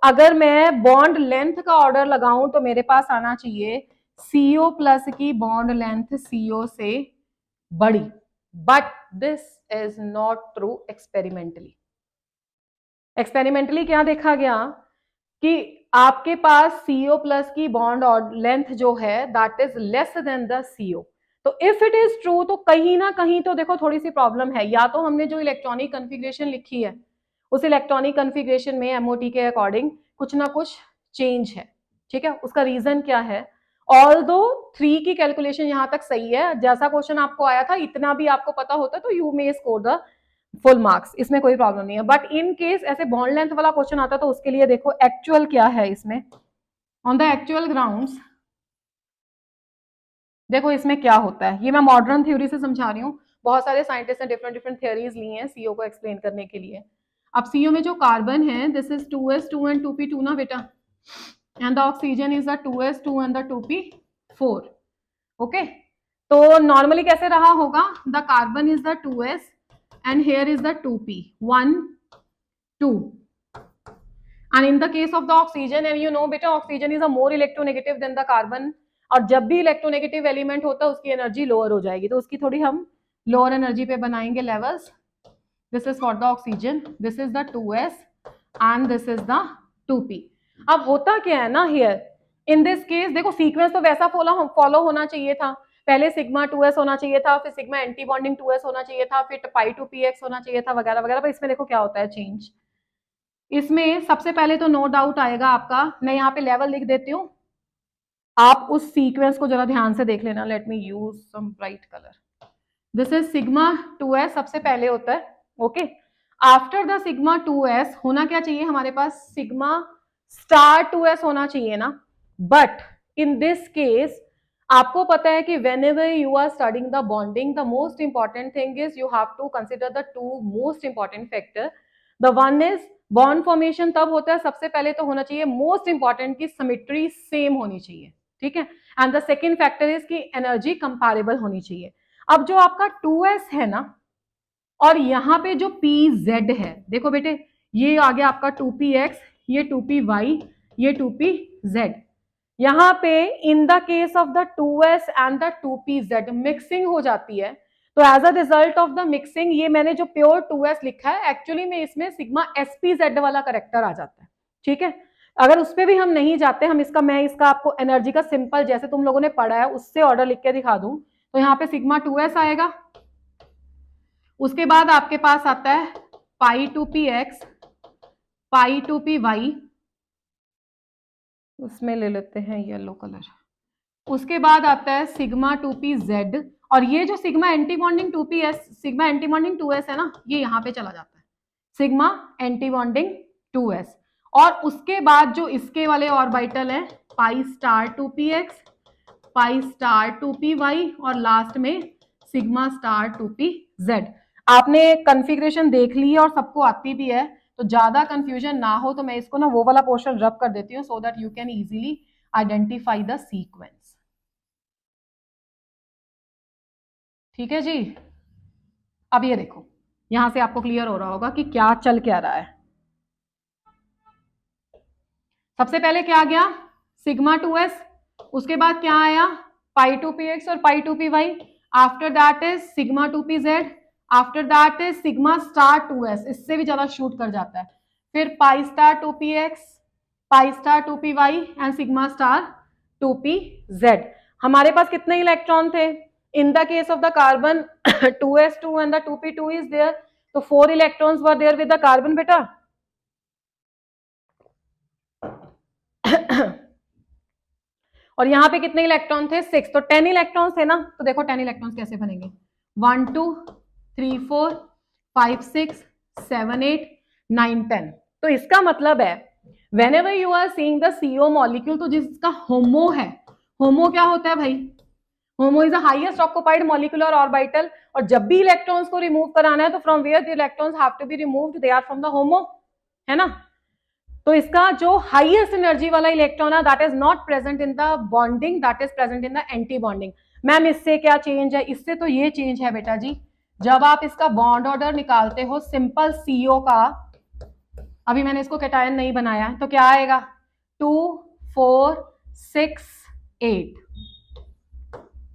अगर मैं बॉन्ड लेंथ का ऑर्डर लगाऊं तो मेरे पास आना चाहिए CO प्लस की बॉन्ड लेंथ CO से बड़ी, but this is not true experimentally. Experimentally क्या देखा गया कि आपके पास CO प्लस की बॉन्ड और लेंथ जो है that is less than the CO। तो इफ इट इज ट्रू तो कहीं ना कहीं तो देखो थोड़ी सी प्रॉब्लम है, या तो हमने जो इलेक्ट्रॉनिक कन्फिग्रेशन लिखी है उस इलेक्ट्रॉनिक कन्फिग्रेशन में MOT के अकॉर्डिंग कुछ ना कुछ चेंज है। ठीक है, उसका रीजन क्या है? ऑल्दो 3 की कैलकुलेशन यहां तक सही है, जैसा क्वेश्चन आपको आया था इतना भी आपको पता होता तो you may score the full marks, इसमें कोई प्रॉब्लम नहीं है। बट इन केस ऐसे बॉन्ड लेंथ वाला क्वेश्चन आता तो उसके लिए देखो एक्चुअल क्या है इसमें, ऑन द एक्चुअल ग्राउंड्स देखो इसमें क्या होता है। ये मैं मॉडर्न थ्योरी से समझा रही हूँ, बहुत सारे साइंटिस्ट ने डिफरेंट डिफरेंट थ्योरीज ली हैं CO को एक्सप्लेन करने के लिए। अब CO में जो कार्बन है this is 2s2 and 2p2 ना बेटा, and the oxygen is the 2s2 and the 2p4। Okay, तो नॉर्मली कैसे रहा होगा, the carbon is the 2s and here is the 2p 1 2, and in the case of the oxygen and you know beta oxygen is a more electronegative than the carbon, और जब भी electronegative element होता है उसकी energy lower हो जाएगी, तो उसकी थोड़ी हम लोअर एनर्जी पे बनाएंगे levels. This is for the oxygen, this is the 2s and this is the 2p। अब होता क्या है ना हियर इन दिस केस, देखो सीक्वेंस तो वैसा फॉलो होना चाहिए था, पहले सिग्मा 2s होना चाहिए था, फिर सिग्मा एंटी बॉन्डिंग 2s होना चाहिए था, फिर पाई 2px होना चाहिए था वगैरह वगैरह। पर इसमें देखो क्या होता है चेंज, इसमें सबसे पहले तो नो डाउट आएगा आपका, मैं यहाँ पे लेवल लिख देती हूँ, आप उस सीक्वेंस को जरा ध्यान से देख लेना। Let me use some bright colour. This is sigma 2s सबसे पहले होता है। Okay, after the sigma 2s होना क्या चाहिए हमारे पास, सिग्मा स्टार 2s होना चाहिए ना। बट इन दिस केस आपको पता है कि whenever you are studying the bonding, the most important thing is you have to consider the two most important factor. The one is bond formation तब होता है सबसे पहले तो होना चाहिए most important की सिमेट्री सेम होनी चाहिए, ठीक है। And the second factor is की एनर्जी कंपैरेबल होनी चाहिए। अब जो आपका 2s है ना और यहाँ पे जो pz है, देखो बेटे ये आ गया आपका 2px, ये 2py, ये 2pz। यहाँ पे in the case of the 2s and the 2pz mixing हो जाती है, तो as a result of the mixing ये मैंने जो प्योर 2s लिखा है एक्चुअली में इसमें सिग्मा sp(z) वाला करेक्टर आ जाता है, ठीक है। अगर उस पर भी हम नहीं जाते, हम इसका मैं इसका आपको एनर्जी का सिंपल जैसे तुम लोगों ने पढ़ा है उससे ऑर्डर लिख के दिखा दूं, तो यहाँ पे सिग्मा 2s आएगा, उसके बाद आपके पास आता है पाई 2px, पाई 2py, उसमें ले लेते हैं येलो कलर, उसके बाद आता है सिग्मा 2pz, और ये जो sigma anti bonding 2ps, sigma anti bonding 2s है ना, ये यहाँ पे चला जाता है सिग्मा एंटी बॉन्डिंग 2s। और उसके बाद जो इसके वाले ऑर्बिटल है pi star 2px, pi star 2py, और लास्ट में सिग्मा स्टार 2pz। आपने कॉन्फ़िगरेशन देख ली है और सबको आती भी है, तो ज्यादा कंफ्यूजन ना हो तो मैं इसको ना वो वाला पोर्शन रब कर देती हूँ so that you can easily identify the sequence. ठीक है जी, अब ये देखो यहां से आपको क्लियर हो रहा होगा कि क्या चल क्या रहा है। सबसे पहले क्या आ गया सिग्मा 2s, उसके बाद क्या आया पाई 2px और पाई 2py, after that is sigma 2pz, after that is sigma star 2s, इससे भी ज्यादा शूट कर जाता है, फिर pi star 2px, pi star 2py and sigma star 2pz। हमारे पास कितने इलेक्ट्रॉन थे इन the case of the carbon 2s2 and the 2p2 is there, तो 4 electrons were there with the carbon बेटा। और यहाँ पे कितने इलेक्ट्रॉन थे 6, तो 10 इलेक्ट्रॉन थे ना, तो देखो 10 इलेक्ट्रॉन कैसे बनेंगे 1 2 3 4 5 6 7 8 9 10। तो इसका मतलब है whenever you are seeing the CO molecule, तो जिसका होमो है, होमो क्या होता है भाई, HOMO is the highest occupied molecular orbital, और जब भी इलेक्ट्रॉन्स को रिमूव कराना है तो from where the electrons have to be removed, they are from the HOMO, है ना। तो इसका जो हाईएस्ट एनर्जी वाला इलेक्ट्रॉन है that is not present in the bonding, that is present in the antibonding. Ma'am इससे क्या change है? इससे तो ये चेंज है बेटा जी, जब आप इसका बॉन्ड ऑर्डर निकालते हो सिंपल CO का, अभी मैंने इसको कैटायन नहीं बनाया, तो क्या आएगा 2 4 6 8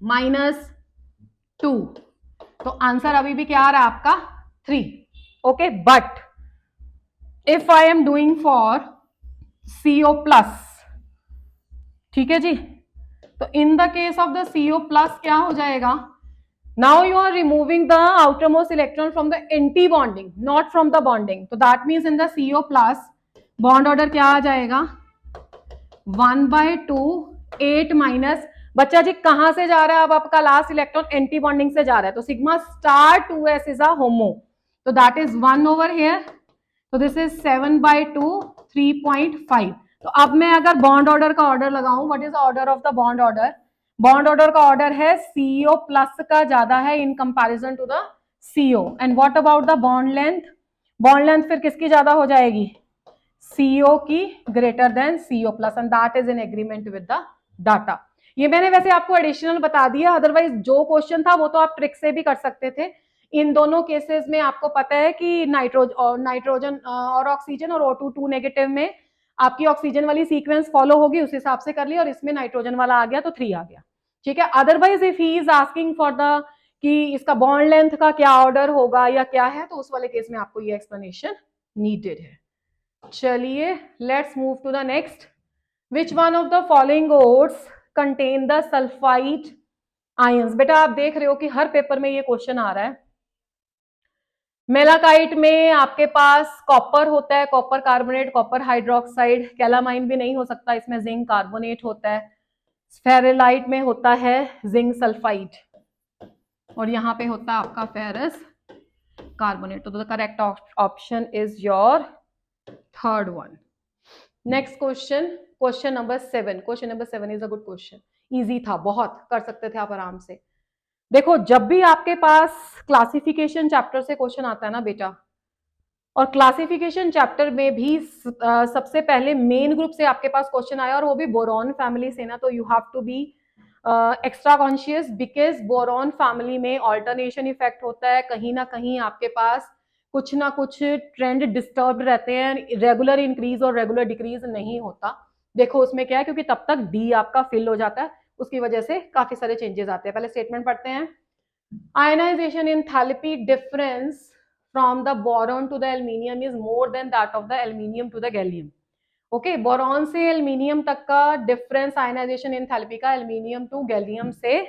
-2, तो आंसर अभी भी क्या आ रहा है आपका 3। Okay, but if I am doing for CO plus, ठीक है जी, तो in the case of the CO plus क्या हो जाएगा, now you are removing the outermost electron from the antibonding, not from the bonding, तो that means in the CO plus bond order क्या आ जाएगा 1/2 8 माइनस, बच्चा जी कहां से जा रहा है अब आपका लास्ट इलेक्ट्रॉन? एंटी बॉन्डिंग से जा रहा है, तो sigma star 2s is a HOMO, तो दैट इज 1 ओवर हियर, तो दिस इज 7/2 3.5। तो अब मैं अगर बॉन्ड ऑर्डर का ऑर्डर लगाऊं, what is the order of the bond order? Bond order का ऑर्डर है CO प्लस का ज्यादा है in comparison to the CO। And what about the bond length? Bond length फिर किसकी ज्यादा हो जाएगी? CO की greater then CO plus, and that is in agreement with the data. ये मैंने वैसे आपको एडिशनल बता दिया, अदरवाइज जो क्वेश्चन था वो तो आप ट्रिक से भी कर सकते थे। इन दोनों केसेस में आपको पता है कि नाइट्रोजन और ऑक्सीजन और O2 2 नेगेटिव में आपकी ऑक्सीजन वाली सीक्वेंस फॉलो होगी, उस हिसाब से कर लिया, और इसमें नाइट्रोजन वाला आ गया तो 3 आ गया, ठीक है। Otherwise if he is asking for the कि इसका बॉन्ड लेंथ का क्या ऑर्डर होगा या क्या है, तो उस वाले केस में आपको ये एक्सप्लेनेशन नीडेड है। चलिए let's move to the next. Which one of the following ores contain the sulphide ions? बेटा आप देख रहे हो कि हर पेपर में ये क्वेश्चन आ रहा है। मेलाकाइट में आपके पास कॉपर होता है, copper carbonate, copper hydroxide, calamine भी नहीं हो सकता, इसमें जिंक कार्बोनेट होता है। स्फेरेलाइट में होता है जिंक सल्फाइड, और यहाँ पे होता है आपका फेरस कार्बोनेट। तो the correct option is your third one. Next question, question number 7। Question number 7 is a good question, easy था, बहुत कर सकते थे आप आराम से। देखो जब भी आपके पास क्लासिफिकेशन चैप्टर से क्वेश्चन आता है ना बेटा, और क्लासिफिकेशन चैप्टर में भी सबसे पहले मेन ग्रुप से आपके पास क्वेश्चन आया, और वो भी बोरॉन फैमिली से ना, तो you have to be extra conscious, because boron family में ऑल्टरनेशन इफेक्ट होता है, कहीं ना कहीं आपके पास कुछ ना कुछ ट्रेंड डिस्टर्ब रहते हैं, रेगुलर इंक्रीज और रेगुलर डिक्रीज नहीं होता। देखो उसमें क्या है, क्योंकि तब तक डी आपका फिल हो जाता है, उसकी वजह से काफी सारे चेंजेस आते हैं। पहले स्टेटमेंट पढ़ते हैं। Ionisation enthalpy difference from the boron to the aluminium is more than that of the aluminium to the gallium. Okay, boron से एल्यूमिनियम तक का डिफरेंस आयनाइजेशन एंथैल्पी का एल्यूमिनियम टू गैलियम से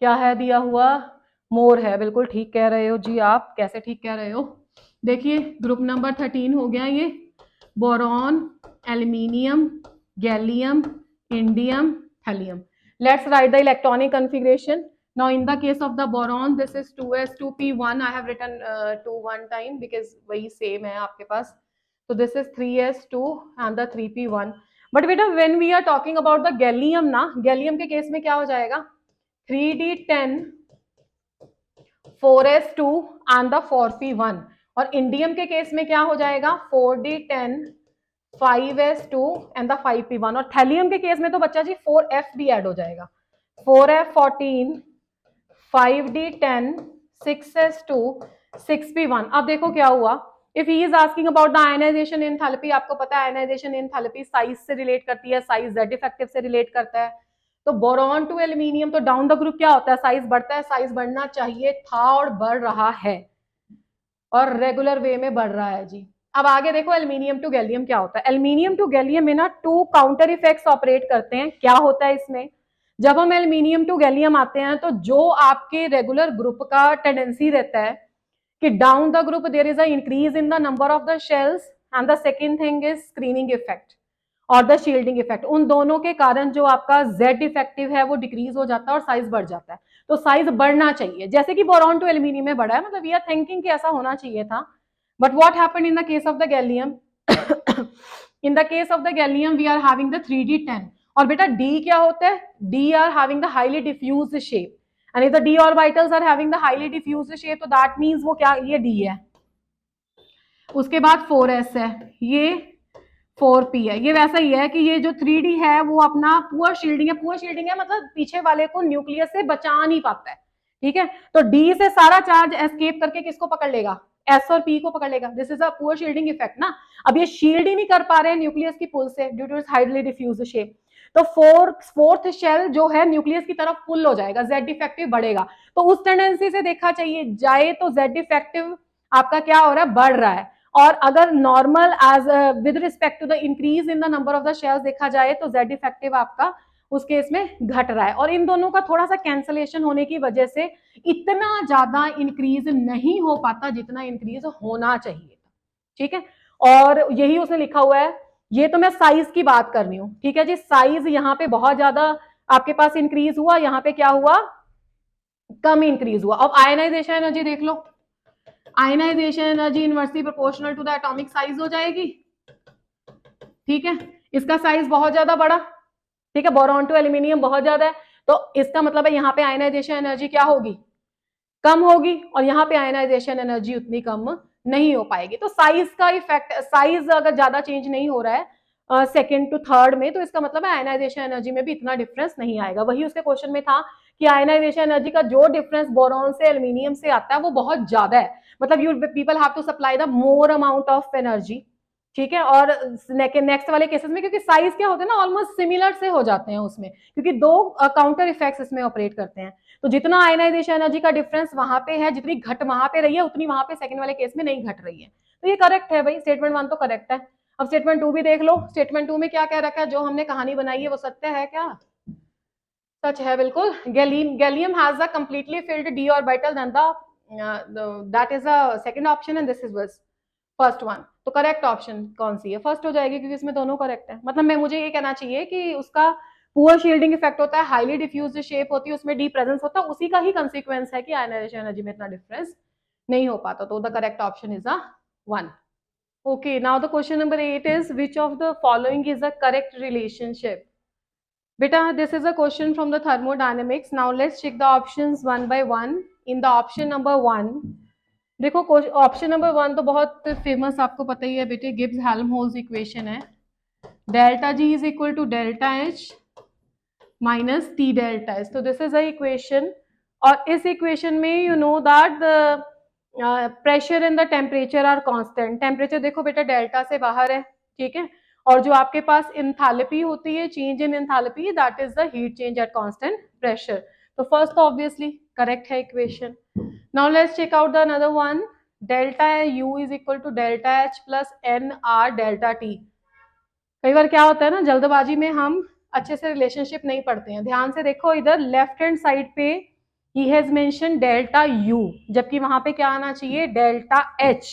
क्या है दिया हुआ? मोर है। बिल्कुल ठीक कह रहे हो जी आप, कैसे ठीक कह रहे हो? देखिए ग्रुप नंबर 13 हो गया ये, boron, aluminium, gallium, indium, helium. Let's write the electronic configuration. Now in the case of the boron, this is 2s2p1. I have written 2 one time because वही same है आपके पास. So this is 3s2 and the 3p1. But बेटा when we are talking about the gallium ना, gallium के case में क्या हो जाएगा? 3d10 4s2 and the 4p1. और इंडियम के केस में क्या हो जाएगा? 4d10 5s2 and the 5p1. और थैलियम के केस में तो बच्चा जी 4f भी ऐड हो जाएगा, 4f14 5d10 6s2 6p1. अब देखो क्या हुआ, if he is asking about the ionisation enthalpy, आपको पता है आयनाइजेशन एंथैल्पी साइज से रिलेट करती है, साइज z इफेक्टिव से रिलेट करता है। तो बोरॉन टू एल्यूमिनियम, तो डाउन द ग्रुप क्या होता है? साइज बढ़ता है, साइज बढ़ना चाहिए था और बढ़ रहा है, और रेगुलर वे में बढ़ रहा है जी। अब आगे देखो एल्यूमिनियम टू गैलियम क्या होता है। एल्यूमिनियम टू गैलियम में ना 2 काउंटर इफेक्ट्स ऑपरेट करते हैं। क्या होता है इसमें? जब हम एल्यूमिनियम टू गैलियम आते हैं तो जो आपके रेगुलर ग्रुप का टेंडेंसी रहता है कि down the group there is a increase in the number of the shells, and the second thing is screening effect और द शील्डिंग इफेक्ट। उन दोनों के कारण जो आपका Z इफेक्टिव है वो डिक्रीज हो जाता है और साइज बढ़ जाता है। तो साइज बढ़ना चाहिए, जैसे कि बोरॉन टू एल्यूमिनियम में बढ़ा है, मतलब वी आर थिंकिंग कि ऐसा होना चाहिए था। But what happened in the case of the gallium? In the case of the gallium we are having the 3d10, और बेटा D क्या होता है? D are having the highly diffused shape, and if the D orbitals are having the highly diffused shape, तो that means वो क्या, ये D है। उसके बाद 4s है, ये 4p है। ये वैसा ही है कि ये जो 3d है वो अपना पुअर शील्डिंग है, पुअर शील्डिंग है मतलब पीछे वाले को न्यूक्लियस से बचा नहीं पाता है, ठीक है। तो डी से सारा चार्ज एस्केप करके किसको पकड़ लेगा, एस और पी को पकड़ लेगा। This is a poor shielding effect ना। अब ये शील्ड ही नहीं कर पा रहे हैं न्यूक्लियस की पुल से due to its highly diffuse shape, तो फोर्थ शेल जो है न्यूक्लियस की तरफ पुल हो जाएगा, जेड इफेक्टिव बढ़ेगा। तो उस टेंडेंसी से देखा चाहिए जाए तो जेड इफेक्टिव आपका क्या हो रहा है, बढ़ रहा है। और अगर normal as with respect to the increase in the number of the shares देखा जाए तो जेड इफेक्टिव आपका उस केस में घट रहा है। और इन दोनों का थोड़ा सा कैंसलेशन होने की वजह से इतना ज्यादा इंक्रीज नहीं हो पाता जितना इंक्रीज होना चाहिए, ठीक है। और यही उसने लिखा हुआ है। ये तो मैं साइज की बात कर रही हूं, ठीक है जी। साइज यहाँ पे बहुत ज्यादा आपके पास इंक्रीज हुआ, यहाँ पे क्या हुआ, कम इंक्रीज हुआ। अब आयनाइजेशन एनर्जी देख लो, ionization energy inversely proportional to the atomic size हो जाएगी, ठीक है। इसका साइज बहुत ज्यादा बड़ा, ठीक है, बोरॉन टू एल्यूमिनियम बहुत ज्यादा है, तो इसका मतलब है यहाँ पे आयनाइजेशन एनर्जी क्या होगी, कम होगी, और यहाँ पे आयनाइजेशन एनर्जी उतनी कम नहीं हो पाएगी। तो साइज का इफेक्ट, साइज अगर ज्यादा चेंज नहीं हो रहा है सेकेंड टू थर्ड में, तो इसका मतलब है आयनाइजेशन एनर्जी में भी इतना डिफरेंस नहीं आएगा। वही उसके क्वेश्चन में था कि आयनाइजेशन एनर्जी का जो डिफरेंस बोरॉन से एल्यूमिनियम से आता है वो बहुत ज्यादा है, मतलब you people have to supply the more amount of energy, ठीक है। और नेक्स्ट वाले केसेस में क्योंकि साइज क्या होते हैं ना, ऑलमोस्ट सिमिलर से हो जाते हैं उसमें, क्योंकि दो काउंटर इफेक्ट्स इसमें ऑपरेट करते हैं। तो जितना आयनाइजेशन एनर्जी का डिफरेंस वहां पे है, जितनी घट वहां पे रही है उतनी वहां पे सेकंड वाले केस में नहीं घट रही है। तो ये करेक्ट है भाई, स्टेटमेंट 1 तो करेक्ट है। अब स्टेटमेंट 2 भी देख लो। स्टेटमेंट 2 में क्या कह रखा है, जो हमने कहानी बनाई है वो सत्य है क्या, सच है बिल्कुल। Gallium has a completely filled d orbital then the that is a second option and this is was first one. तो करेक्ट ऑप्शन कौन सी है, फर्स्ट हो जाएगी क्योंकि इसमें दोनों करेक्ट है। मतलब मैं मुझे ये कहना चाहिए कि उसका पुअर शील्डिंग इफेक्ट होता है, हाईली डिफ्यूज शेप होती है, उसमें डी प्रेजेंस होता है, उसी का ही कंसीक्वेंस है कि आयनाइजेशन एनर्जी में इतना डिफरेंस नहीं हो पाता। तो the correct option is a 1। Okay, now the question number 8 is which of the following is a correct relationship? Beta, this is a question from the thermodynamics. Now let's check the options one by one. In the option number 1, देखो option number 1 तो बहुत famous आपको पता ही है बेटे, Gibbs Helmholtz equation है, delta G is equal to delta H minus T delta H. तो दिस इज अ इक्वेशन, और इस इक्वेशन में you know that the pressure and the temperature are constant. Temperature देखो बेटा डेल्टा से बाहर है, ठीक है, और जो आपके पास इंथैल्पी होती है, change in enthalpy, that is the heat change at constant pressure. तो फर्स्ट ऑब्वियसली करेक्ट है equation. Now let's check out the another one, delta U is equal to delta H plus N R delta T. कई बार क्या होता है ना, जल्दबाजी में हम अच्छे से रिलेशनशिप नहीं पढ़ते हैं। ध्यान से देखो, इधर लेफ्ट हैंड साइड पे he has mention delta U, जबकि वहां पे क्या आना चाहिए, डेल्टा एच।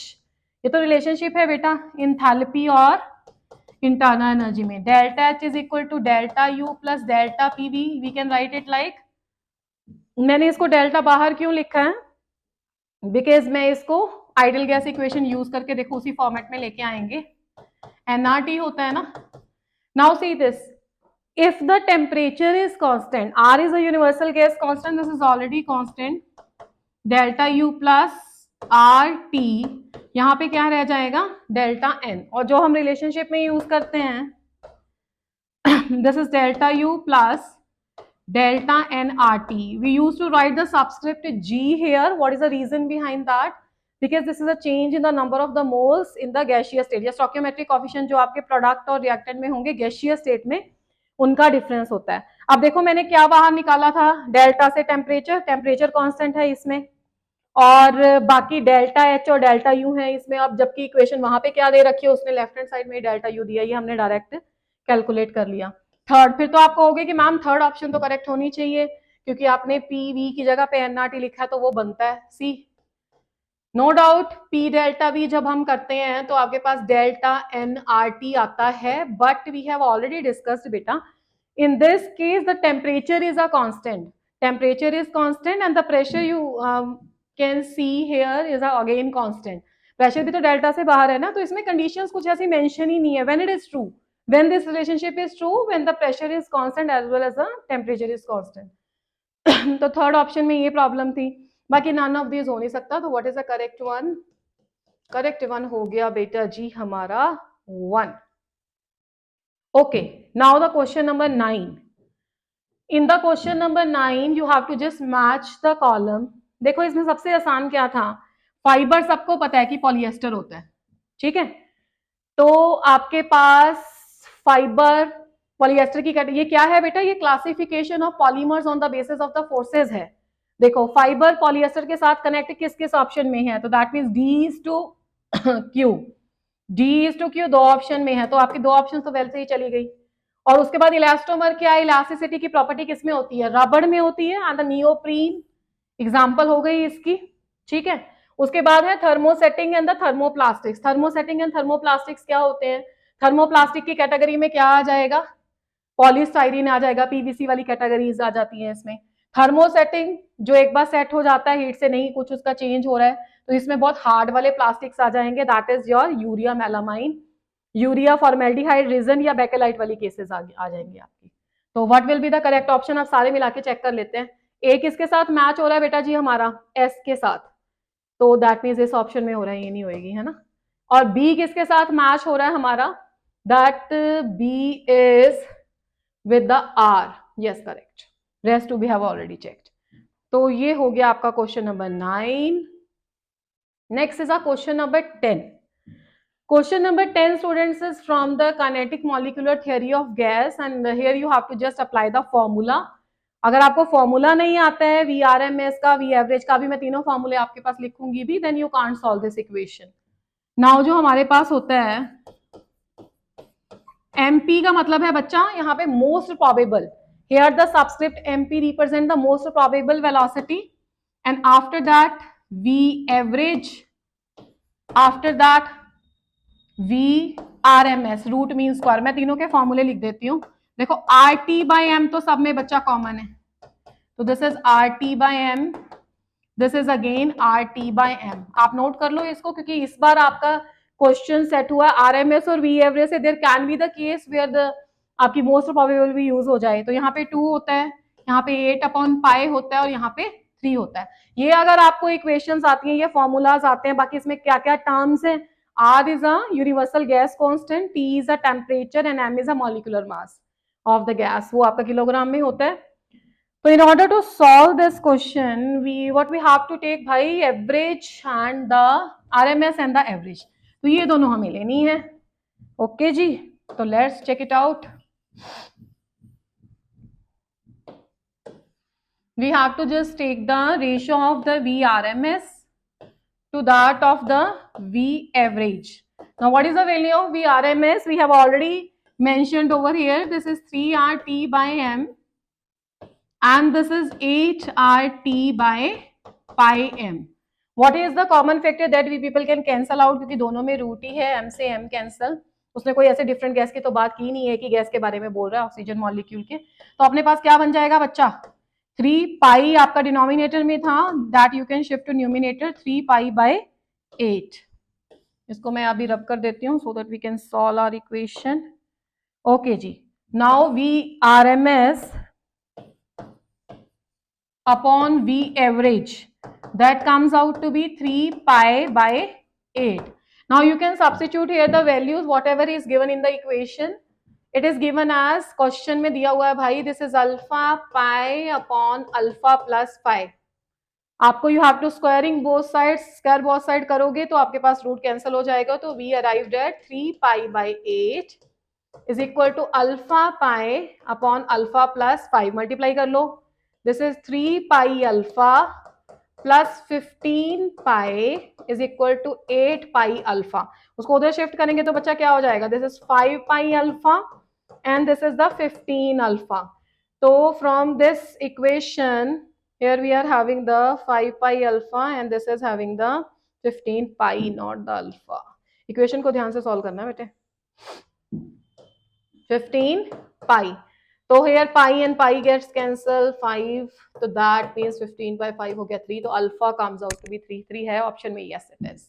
ये तो रिलेशनशिप है बेटा इंथैल्पी और इंटरनल एनर्जी में। Delta H is equal to delta U plus delta P V can write it like, मैंने इसको डेल्टा बाहर क्यों लिखा है, बिकॉज मैं इसको आइडियल गैस इक्वेशन यूज करके देखो उसी फॉर्मेट में लेके आएंगे, एनआरटी होता है ना। Now see this, if the temperature is constant, R is a universal gas constant, this is already constant, delta U plus RT, यहाँ पे क्या रह जाएगा, डेल्टा N, और जो हम रिलेशनशिप में यूज करते हैं this is delta U plus delta N RT. We used to write the subscript G here. What is the reason behind that? Because this is a change in the number of the moles in the gaseous state, या stoichiometric coefficient जो आपके product और reactant में होंगे gaseous state में, उनका difference होता है। अब देखो मैंने क्या बाहर निकाला था, डेल्टा से टेम्परेचर, टेम्परेचर कांस्टेंट है इसमें, और बाकी डेल्टा एच और डेल्टा यू है इसमें। अब जबकि इक्वेशन वहां पे क्या दे रखी है, उसने लेफ्ट हैंड साइड में डेल्टा यू दिया, ये हमने डायरेक्ट कैलकुलेट कर लिया। थर्ड, फिर तो आप कहोगे कि मैम थर्ड ऑप्शन तो करेक्ट होनी चाहिए क्योंकि आपने पी वी की जगह पे एनआरटी लिखा है तो वो बनता है C. No doubt P delta V जब हम करते हैं तो आपके पास डेल्टा एन आर टी आता है, but we have already discussed बेटा, in this case the temperature is a constant, temperature is constant and the pressure you can see here is again constant। pressure भी तो delta से बाहर है ना, तो इसमें conditions कुछ ऐसी mention ही नहीं है। when it is true, when this relationship is true, when the pressure is constant as well as the temperature is constant। तो थर्ड ऑप्शन में ये प्रॉब्लम थी, बाकी नन ऑफ दिस हो नहीं सकता। तो what is the correct one, correct one हो गया बेटा जी हमारा 1. Okay, now the question number 9. In the question number 9 you have to just match the column. देखो इसमें सबसे आसान क्या था, फाइबर सबको पता है कि पॉलिएस्टर होता है, ठीक है. तो आपके पास फाइबर पॉलिएस्टर की कैटेगरी, ये क्या है बेटा, ये classification of polymers on the basis of the forces है. देखो फाइबर पॉलिएस्टर के साथ कनेक्ट किस किस ऑप्शन में है, तो that means D is to Q. D is to Q दो ऑप्शन में है, तो आपकी दो ऑप्शन तो वैसे ही चली गई. और उसके बाद इलास्टोमर क्या है, इलास्टिसिटी की प्रॉपर्टी किसमें होती है, रबड़ में होती है, एंड द नियोप्रीन एग्जांपल हो गई इसकी, ठीक है. उसके बाद है thermosetting and the thermoplastics. Thermosetting and thermoplastics क्या होते हैं, थर्मोप्लास्टिक की कैटेगरी में क्या आ जाएगा, पॉलीस्टाइरीन आ जाएगा, पीवीसी वाली कैटेगरीज आ जाती है इसमें. थर्मोसेटिंग जो एक बार सेट हो जाता है हीट से, नहीं कुछ उसका चेंज हो रहा है, तो इसमें बहुत हार्ड वाले प्लास्टिक्स आ जाएंगे, that is your urea melamine, urea formaldehyde resin या बेकेलाइट वाली केसेस आ जाएंगे आपकी. तो what will be the correct option, आप सारे मिला के चेक कर लेते हैं. ए किसके साथ मैच हो रहा है बेटा जी हमारा, एस के साथ, तो दैट मीन्स इस ऑप्शन में हो रहा है, ये नहीं होएगी, है ना. और बी किसके साथ मैच हो रहा है हमारा, that B is with the R. Yes, correct. Rest we have already checked. तो ये हो गया आपका question number 9. Next is a question number 10. Question number 10 students is from the kinetic molecular theory of gas and here you have to just apply the formula. अगर आपको formula नहीं आता है VRMS का, V एवरेज का भी, मैं तीनों फॉर्मूले आपके पास लिखूंगी भी, then you can't solve this equation. Now जो हमारे पास होता है MP का मतलब है बच्चा यहाँ पे most probable. Here the subscript MP represent the most probable velocity and after that V average, after that VRMS, root mean square. मैं तीनों के फॉर्मूले लिख देती हूँ. देखो RT बाय एम तो सब में बच्चा कॉमन है, तो this is RT by M, this is again RT by M. आप नोट कर लो इसको, क्योंकि इस बार आपका क्वेश्चन सेट हुआ RMS और V एवरेज से. There can be the case where the आपकी मोस्ट प्रोबेबल भी यूज हो जाए. तो यहाँ पे 2 होता है, यहाँ पे 8/पाई होता है और यहाँ पे 3 होता है. ये अगर आपको इक्वेशंस आती हैं, ये फॉर्मूलाज आते हैं, बाकी इसमें क्या क्या टर्म्स हैं. R is a universal gas constant, T is a temperature and M is a molecular mass of the gas. वो आपका किलोग्राम में होता है. So in order to solve this question, what we have to take भाई average and the RMS and the average. तो ये दोनों हमें लेनी है. ओके जी, तो let's check it out. We have to just take the ratio of the VRMS to that of the V average. Now what is the value of VRMS? We have already mentioned over here. This is 3RT by M and this is 8RT by pi M. What is the common factor that we people can cancel out? क्योंकि दोनों में root ही है, M से M cancel. उसने कोई ऐसे different gas की तो बात की नहीं है कि गैस के बारे में बोल रहा है, ऑक्सीजन मॉलिक्यूल के. तो अपने पास क्या बन जाएगा बच्चा, 3 पाई आपका डिनोमिनेटर में था, that you can shift to numerator 3 pi by 8. इसको मैं अभी रब कर देती हूँ so that we can solve our equation. Okay जी, now VRMS upon V average, that comes out to be 3 pi by 8. Now you can substitute here the values whatever is given in the equation. It is given as question में दिया हुआ है भाई, this is alpha pi upon alpha plus 5. आपको you have to squaring both sides, square both side करोगे तो आपके पास root cancel हो जाएगा. तो we arrived at 3 pi by 8 is equal to alpha pi upon alpha plus 5. Multiply कर लो. This is 3 pi alpha plus 15 pi is equal to 8 pi alpha. उसको उधर shift करेंगे तो बच्चा क्या हो जाएगा, this is 5 pi alpha and this is the 15 alpha. So from this equation here we are having the 5 pi alpha and this is having the 15 pi, not the alpha. Equation को ध्यान से solve करना बेटे. 15 pi. तो here pi and pi gets cancelled, 5, तो that means 15 by 5 हो गया 3. तो alpha comes out to be 3. 3 है ऑप्शन में, yes it is.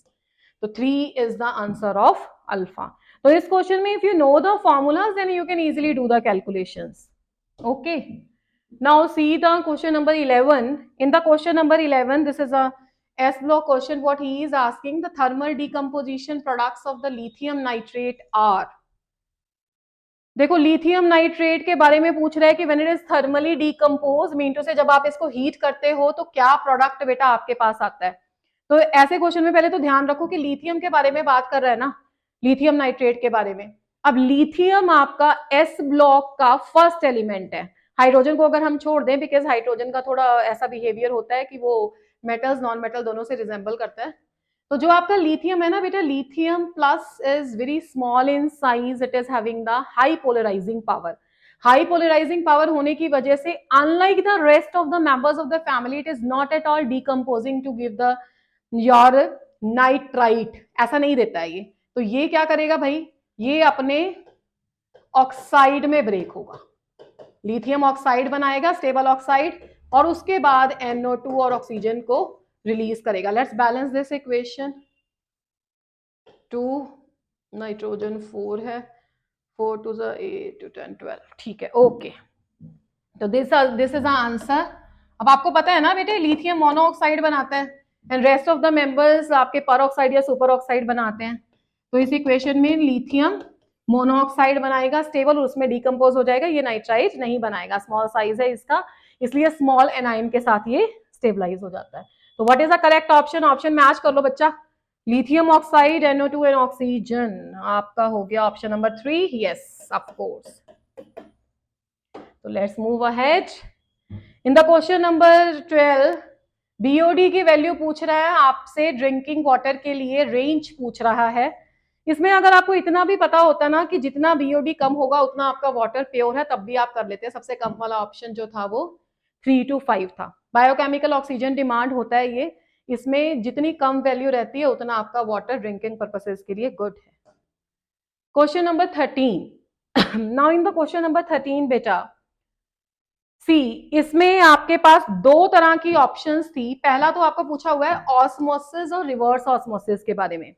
तो 3 is the answer of alpha. तो इस क्वेश्चन में if you know the formulas then you can easily do the calculations. Okay. Now see the question number 11. In the question number 11, this is a S block question, what he is asking, the thermal decomposition products of the lithium nitrate are. देखो lithium nitrate के बारे में पूछ रहा है कि when it is thermally decompose, mean to से जब आप इसको हीट करते हो तो क्या प्रोडक्ट बेटा आपके पास आता है। तो ऐसे क्वेश्चन में पहले तो ध्यान रखो कि लिथियम के बारे में बात कर रहा है ना, लिथियम नाइट्रेट के बारे में। अब लिथियम आपका एस ब्लॉक का फर्स्ट एलिमेंट है। हाइड्रोजन को अगर हम छोड़ दें, बिकॉज हाइड्रोजन का थोड़ा ऐसा बिहेवियर होता है कि वो मेटल्स नॉन मेटल दोनों से रिजेंबल करता है। तो जो आपका लिथियम है ना बेटा, lithium plus is very small in size, it is having the high polarising power. High polarising power होने की वजह से unlike the rest of the members of the family, it is not at all decomposing to give the your nitrite, ऐसा नहीं देता है ये। तो ये क्या करेगा भाई, ये अपने ऑक्साइड में ब्रेक होगा, लिथियम ऑक्साइड बनाएगा, स्टेबल ऑक्साइड, और उसके बाद NO2 और ऑक्सीजन को रिलीज करेगा। Let's balance this equation. 2 nitrogen 4 है, 4 to the 8 to 10 12, ठीक है, ओके। तो दिस इज आंसर। अब आपको पता है ना बेटे, लिथियम मोनोऑक्साइड बनाता है and rest of the members आपके पर ऑक्साइड या सुपर ऑक्साइड बनाते हैं। तो इस इक्वेशन में लिथियम मोनोऑक्साइड बनाएगा स्टेबल, उसमें डिकम्पोज हो जाएगा, ये नाइट्राइट नहीं बनाएगा, स्मॉल साइज है इसका, इसलिए स्मॉल एनाइन के साथ ये स्टेबलाइज हो जाता है। तो what is the correct option, option match कर लो बच्चा, lithium oxide, NO2 and oxygen. आपका हो गया option number 3, yes of course. तो let's move ahead. In the question number 12 BOD की वैल्यू पूछ रहा है आपसे, ड्रिंकिंग वाटर के लिए रेंज पूछ रहा है। इसमें अगर आपको इतना भी पता होता ना कि जितना BOD कम होगा उतना आपका वाटर प्योर है, तब भी आप कर लेते हैं। सबसे कम वाला ऑप्शन जो था वो 3 to 5 था। बायोकेमिकल ऑक्सीजन डिमांड होता है ये, इसमें जितनी कम वैल्यू रहती है उतना आपका वाटर ड्रिंकिंग पर्पसेस के लिए गुड है। Question number 13। Now in the question number 13 बेटा, सी इसमें आपके पास दो तरह की ऑप्शंस थी। पहला तो आपको पूछा हुआ है ऑस्मोसिस और रिवर्स ऑस्मोसिस के बारे में,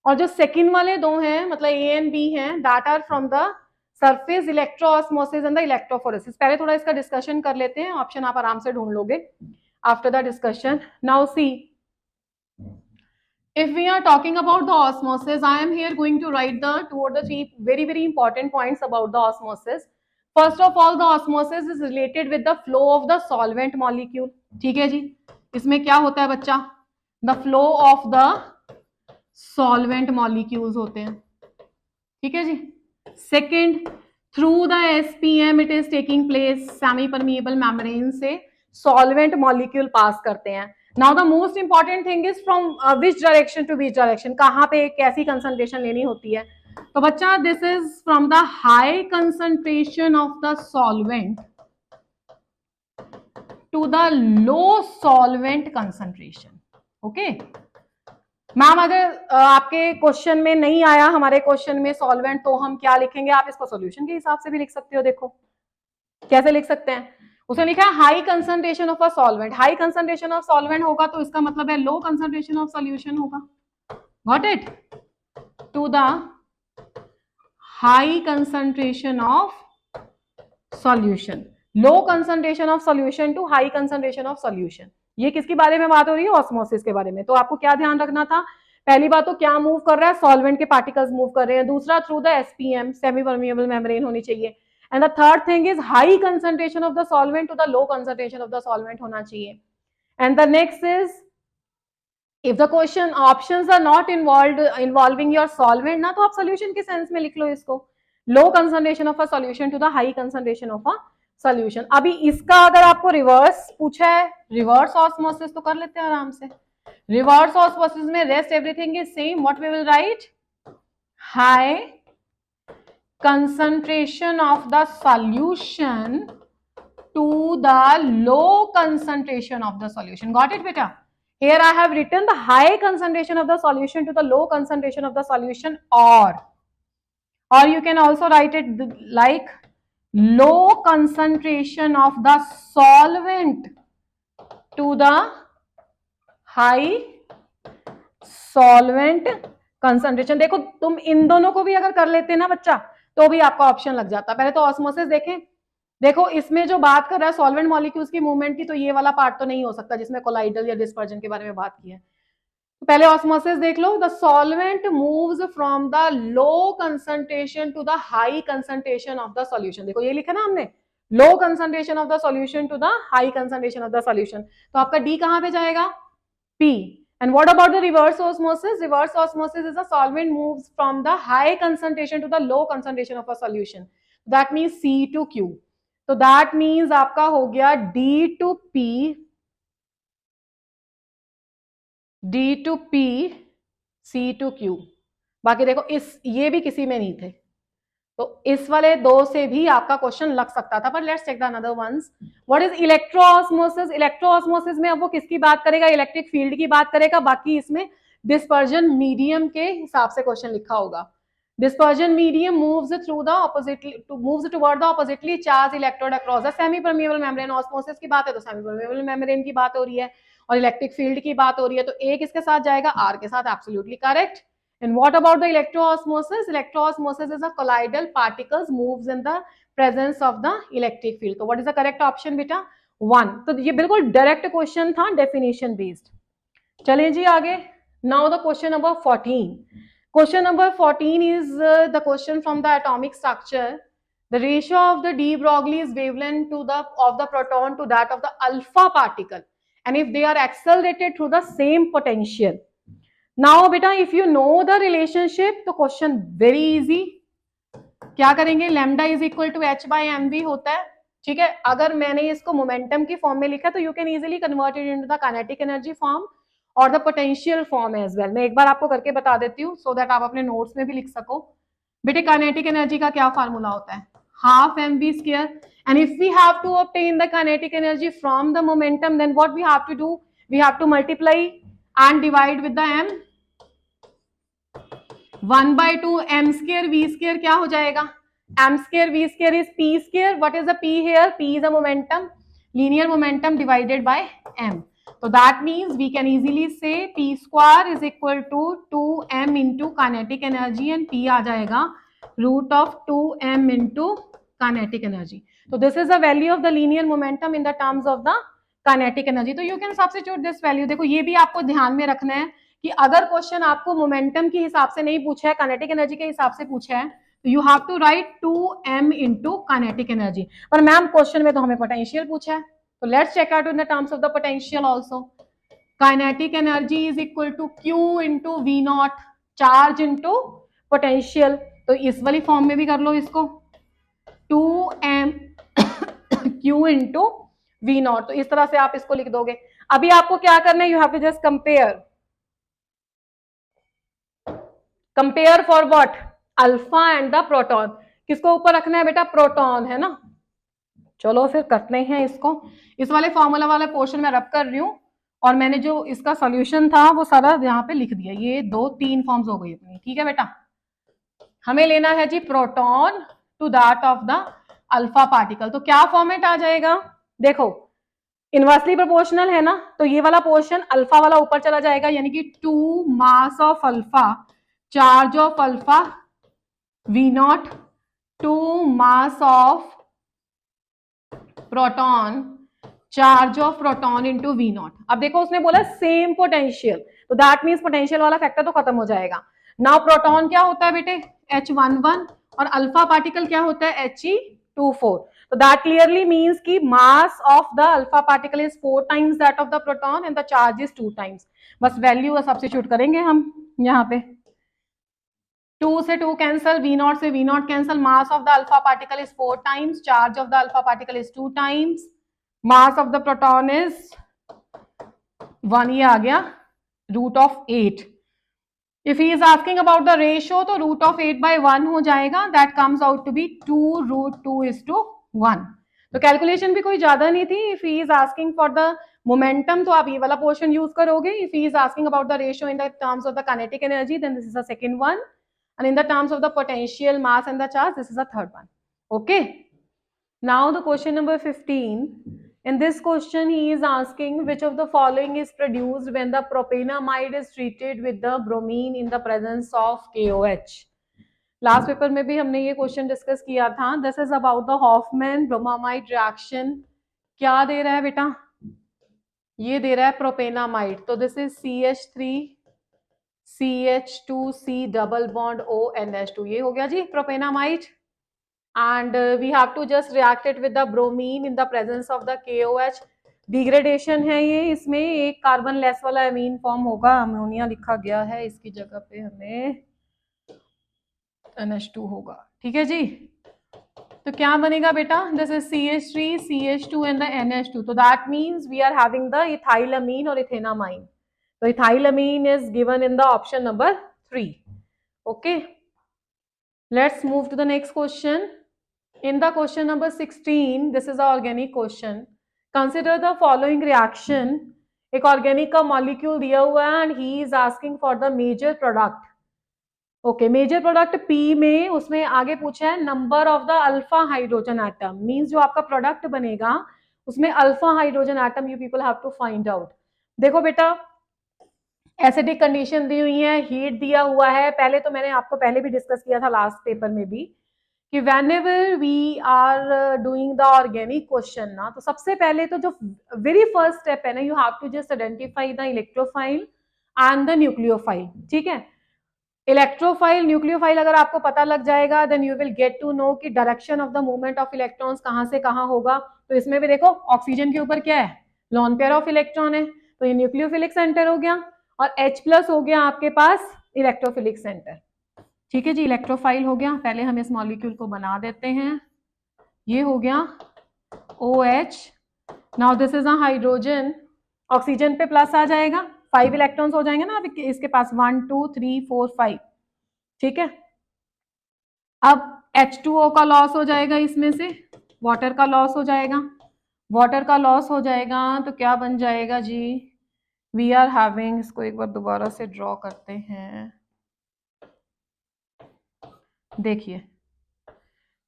और जो सेकंड वाले दो हैं मतलब A एंड B हैं, that are from the surface electroosmosis and the electrophoresis. पहले थोड़ा इसका डिस्कशन कर लेते हैं, ऑप्शन आप आराम से ढूंढ लोगे after the discussion. Now see, if we are talking about the osmosis, I am here going to write the 2 or the 3 very important points about the osmosis. First of all, the osmosis is related with the flow of the solvent molecule. ठीक है जी, इसमें क्या होता है बच्चा, the flow of the solvent molecules होते हैं, ठीक है जी। Second, through the SPM it is taking place, semi permeable membrane से solvent molecule pass करते हैं। Now the most important thing is from which direction to which direction, कहाँ पे कैसी concentration लेनी होती है। तो बच्चा this is from the high concentration of the solvent to the low solvent concentration. Okay? Ma'am अगर आपके क्वेश्चन में नहीं आया हमारे क्वेश्चन में सॉल्वेंट, तो हम क्या लिखेंगे, आप इसको सॉल्यूशन के हिसाब से भी लिख सकते हो। देखो कैसे लिख सकते हैं, उसने लिखा है high concentration of a solvent. High concentration of solvent होगा तो इसका मतलब है लो कंसंट्रेशन ऑफ सॉल्यूशन होगा। Got it, to the high concentration of solution, low concentration of solution to high concentration of solution. ये किसके बारे में बात हो रही है, ऑस्मोसिस के बारे में। तो आपको क्या ध्यान रखना था, पहली बात तो क्या मूव कर रहा है, सॉल्वेंट के पार्टिकल्स मूव कर रहे हैं। दूसरा, through the SPM, semi permeable membrane होनी चाहिए। And the third thing is high concentration of the solvent to the low concentration of the solvent होना चाहिए। And the next is, if the question options are not involving your solvent ना, तो आप solution के sense में लिख लो इसको, low concentration of a solution to the high concentration of a solution. अभी इसका अगर आपको रिवर्स पूछा है, रिवर्स ऑस्मोसिस, तो कर लेते हैं आराम से। रिवर्स ऑस्मोसिस में rest everything is same, what we will write, high concentration of the solution to the low concentration of the solution. Got it beta? Here I have written the high concentration of the solution to the low concentration of the solution, or you can also write it like low concentration of the solvent to the high solvent concentration. देखो तुम इन दोनों को भी अगर कर लेते ना बच्चा, तो भी आपका ऑप्शन लग जाता। पहले तो ऑस्मोसिस देखें, देखो इसमें जो बात कर रहा है सॉल्वेंट मॉलिक्यूल्स की मूवमेंट की, तो ये वाला पार्ट तो नहीं हो सकता जिसमें कोलाइडल या डिस्पर्जन के बारे में बात की है। तो पहले ऑस्मोसिस देख लो, the solvent moves from the low concentration to the high concentration of the solution. देखो ये लिखा ना हमने, low concentration of the solution to the high concentration of the solution, तो आपका डी कहां पे जाएगा, P. And what about the reverse osmosis? Reverse osmosis is a solvent moves from the high concentration to the low concentration of a solution. That means C to Q. तो that means आपका हो गया D to P, D to P, C to Q। बाकी देखो इस ये भी किसी में नहीं थे, तो इस वाले दो से भी आपका क्वेश्चन लग सकता था, पर let's check the another ones. What is electroosmosis? Electroosmosis में अब वो किसकी बात करेगा, इलेक्ट्रिक फील्ड की बात करेगा। बाकी इसमें डिस्पर्जन मीडियम के हिसाब से क्वेश्चन लिखा होगा। Dispersion medium moves through the oppositely moves toward the oppositely charge electrode across the semi permeable membrane. Osmosis की बात है तो सेमी परमिएबल मेम्ब्रेन की बात हो रही है, और इलेक्ट्रिक फील्ड की बात हो रही है, तो ए किसके साथ जाएगा, आर के साथ। Absolutely correct. And what about the electroosmosis? Electroosmosis is a colloidal particles moves in the presence of the electric field. So what is the correct option बेटा? 1। तो ये बिल्कुल डायरेक्ट क्वेश्चन था, डेफिनेशन बेस्ड। चलिए जी आगे। Now the question number 14. Question number 14 is the question from the atomic structure. The ratio of the de Broglie's wavelength to the of the proton to that of the alpha particle, and if they are accelerated through the same potential. Now बेटा if you know the relationship, तो question very easy. क्या करेंगे, lambda is equal to h by m v होता है, ठीक है। अगर मैंने इसको मोमेंटम की फॉर्म में लिखा तो you can easily convert it into the kinetic energy form और the potential form as well. मैं एक बार आपको करके बता देती हूँ सो दैट आप अपने नोट्स में भी लिख सको। बेटे काइनेटिक एनर्जी का क्या फार्मूला होता है, half m v square, and if we have to obtain the kinetic energy from the momentum, then what we have to do, we have to multiply and divide with the m। 1/2 m square v square क्या हो जाएगा, m square v square is p square। what is the p here, p is a momentum, linear momentum divided by m। so that means we can easily say p square is equal to 2m into kinetic energy, and p आ जाएगा root of 2m into kinetic energy। so this is the value of the linear momentum in the terms of the kinetic energy. तो you can substitute this value. देखो ये भी आपको ध्यान में रखना है कि अगर क्वेश्चन आपको मोमेंटम के हिसाब से नहीं पूछा है, काइनेटिक एनर्जी के हिसाब से पूछा है, तो you have to write 2m into kinetic energy. पर मैम क्वेश्चन में तो हमें पोटेंशियल पूछा है, तो let's check out in the terms of the potential also. Kinetic energy is equal to q into v naught, charge into potential. तो इस वाली फॉर्म में भी कर लो इसको, 2m q into v not. तो इस तरह से आप इसको लिख दोगे। अभी आपको क्या करना है, you have to just compare for what, alpha and the proton. किसको ऊपर रखना है बेटा, प्रोटॉन है ना। चलो फिर करते हैं इसको। इस वाले फॉर्मूला वाले पोर्शन में रब कर रही हूं, और मैंने जो इसका सॉल्यूशन था वो सारा यहाँ पे लिख दिया। ये 2-3 फॉर्म्स हो गई अपनी, ठीक है बेटा। हमें लेना है जी proton to that of the alpha particle. तो क्या फॉर्मेट आ जाएगा, देखो इनवर्सली प्रोपोर्शनल है ना, तो ये वाला पोर्शन अल्फा वाला ऊपर चला जाएगा, यानी कि 2 mass of alpha, charge of alpha v naught, 2 mass of proton, charge of proton into v naught. अब देखो उसने बोला सेम पोटेंशियल, तो दैट मींस पोटेंशियल वाला फैक्टर तो खत्म हो जाएगा। नाउ प्रोटॉन क्या होता है बेटे, H11, और अल्फा पार्टिकल क्या होता है, He24। So that clearly means कि mass of the alpha particle is 4 times that of the proton and the charge is 2 times। बस वैल्यू सब्स्टिट्यूट करेंगे हम यहाँ पे, 2 से 2 कैंसल, v नॉट से v naught cancel, mass of the alpha particle is 4 times, charge of the alpha particle is 2 times, mass of the proton is 1, ये आ गया root of 8। If he is asking about the ratio, तो root of 8/1 हो जाएगा, that comes out to be 2√2:1। तो calculation भी कोई ज्यादा नहीं थी। If he is asking for the momentum, तो आप ये वाला पोर्शन यूज करोगे। If he is asking about the ratio in the terms of the kinetic energy, then this is the second one, and in the terms of the potential, mass and the charge, this is the third one. Okay, now the question number 15। In this question, he is asking which of the following is produced when the propanamide is treated with the bromine in the presence of KOH. Last paper में भी हमने ये question discuss किया था. This is about the Hofmann bromamide reaction. क्या दे रहा है बेटा? ये दे रहा है प्रोपेनामाइड. तो this is CH3 CH2C double bond ONH2. ये हो गया जी प्रोपेनामाइड. And we have to just react it with the bromine in the presence of the KOH. Degradation है ये. इसमें एक कार्बन लेस वाला एमीन फॉर्म होगा. अमोनिया लिखा गया है, इसकी जगह पे हमें NH2 होगा. ठीक है जी. तो क्या बनेगा बेटा? This is CH3 CH2 and the NH2. तो that means we are having the ethylamine और इथेनामाइन. तो ethylamine is given in the option number 3. Okay, let's move to the next question. In the question number 16, this is the organic question. Consider the following reaction. एक organic का molecule दिया हुआ है and he is asking for the major product. Okay, major product P में उसमें आगे पूछा है number of the alpha hydrogen atom. Means जो आपका product बनेगा उसमें alpha hydrogen atom you people have to find out. देखो बेटा, एसिडिक कंडीशन दी हुई है, हीट दिया हुआ है. पहले तो मैंने आपको पहले भी डिस्कस किया था लास्ट पेपर में भी कि whenever we are doing the organic question ना, तो सबसे पहले तो जो very first step है ना, you have to just identify the electrophile and the nucleophile. ठीक है, इलेक्ट्रोफाइल न्यूक्लियोफाइल अगर आपको पता लग जाएगा then you will get to know कि direction of the movement of electrons कहाँ से कहाँ होगा. तो इसमें भी देखो ऑक्सीजन के ऊपर क्या है? लॉन पेयर ऑफ इलेक्ट्रॉन है. तो ये न्यूक्लियोफिलिक सेंटर हो गया और H+ हो गया आपके पास इलेक्ट्रोफिलिक सेंटर. ठीक है जी, इलेक्ट्रोफाइल हो गया. पहले हम इस मॉलिक्यूल को बना देते हैं. ये हो गया OH. Now this is a hydrogen. Oxygen पे प्लस आ जाएगा, 5 इलेक्ट्रॉन्स हो जाएंगे ना अब इसके पास, 1 2 3 4 5. ठीक है, अब H2O का लॉस हो जाएगा, इसमें से वाटर का लॉस हो जाएगा. वाटर का लॉस हो जाएगा तो क्या बन जाएगा जी? वी आर हैविंग, इसको एक बार दोबारा से ड्रॉ करते हैं. देखिए,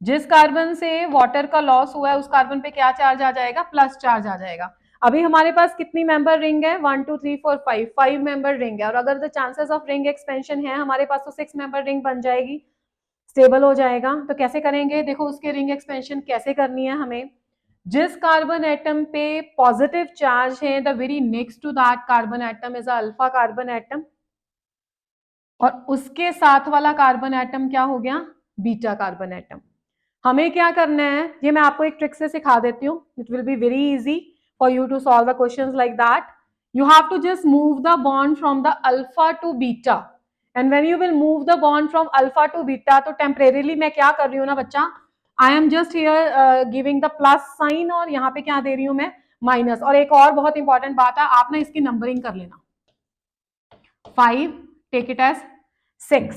जिस कार्बन से वाटर का लॉस हुआ है उस कार्बन पे क्या चार्ज आ जाएगा? प्लस चार्ज आ जाएगा. अभी हमारे पास कितनी मेंबर रिंग है? 1 2 3 4 5, 5 मेंबर रिंग है. और अगर the chances of ring expansion है हमारे पास तो 6 मेंबर रिंग बन जाएगी, स्टेबल हो जाएगा. तो कैसे करेंगे? देखो उसके रिंग एक्सपेंशन कैसे करनी है हमें. जिस कार्बन एटम पे पॉजिटिव चार्ज है, the very next to that carbon atom is alpha carbon atom, और उसके साथ वाला कार्बन एटम क्या हो गया? Beta carbon atom. हमें क्या करना है ये मैं आपको एक ट्रिक से सिखा देती हूँ. It will be very easy for you to solve the questions like that. You have to just move the bond from the alpha to beta. And when you will move the bond from alpha to beta, तो temporarily मैं क्या कर रही हूँ ना बच्चा, I am just here giving the plus sign और यहाँ पे क्या दे रही हूँ मैं? माइनस. और एक और बहुत इंपॉर्टेंट बात है, आप ना इसकी नंबरिंग कर लेना. 5 टेक इट एज 6.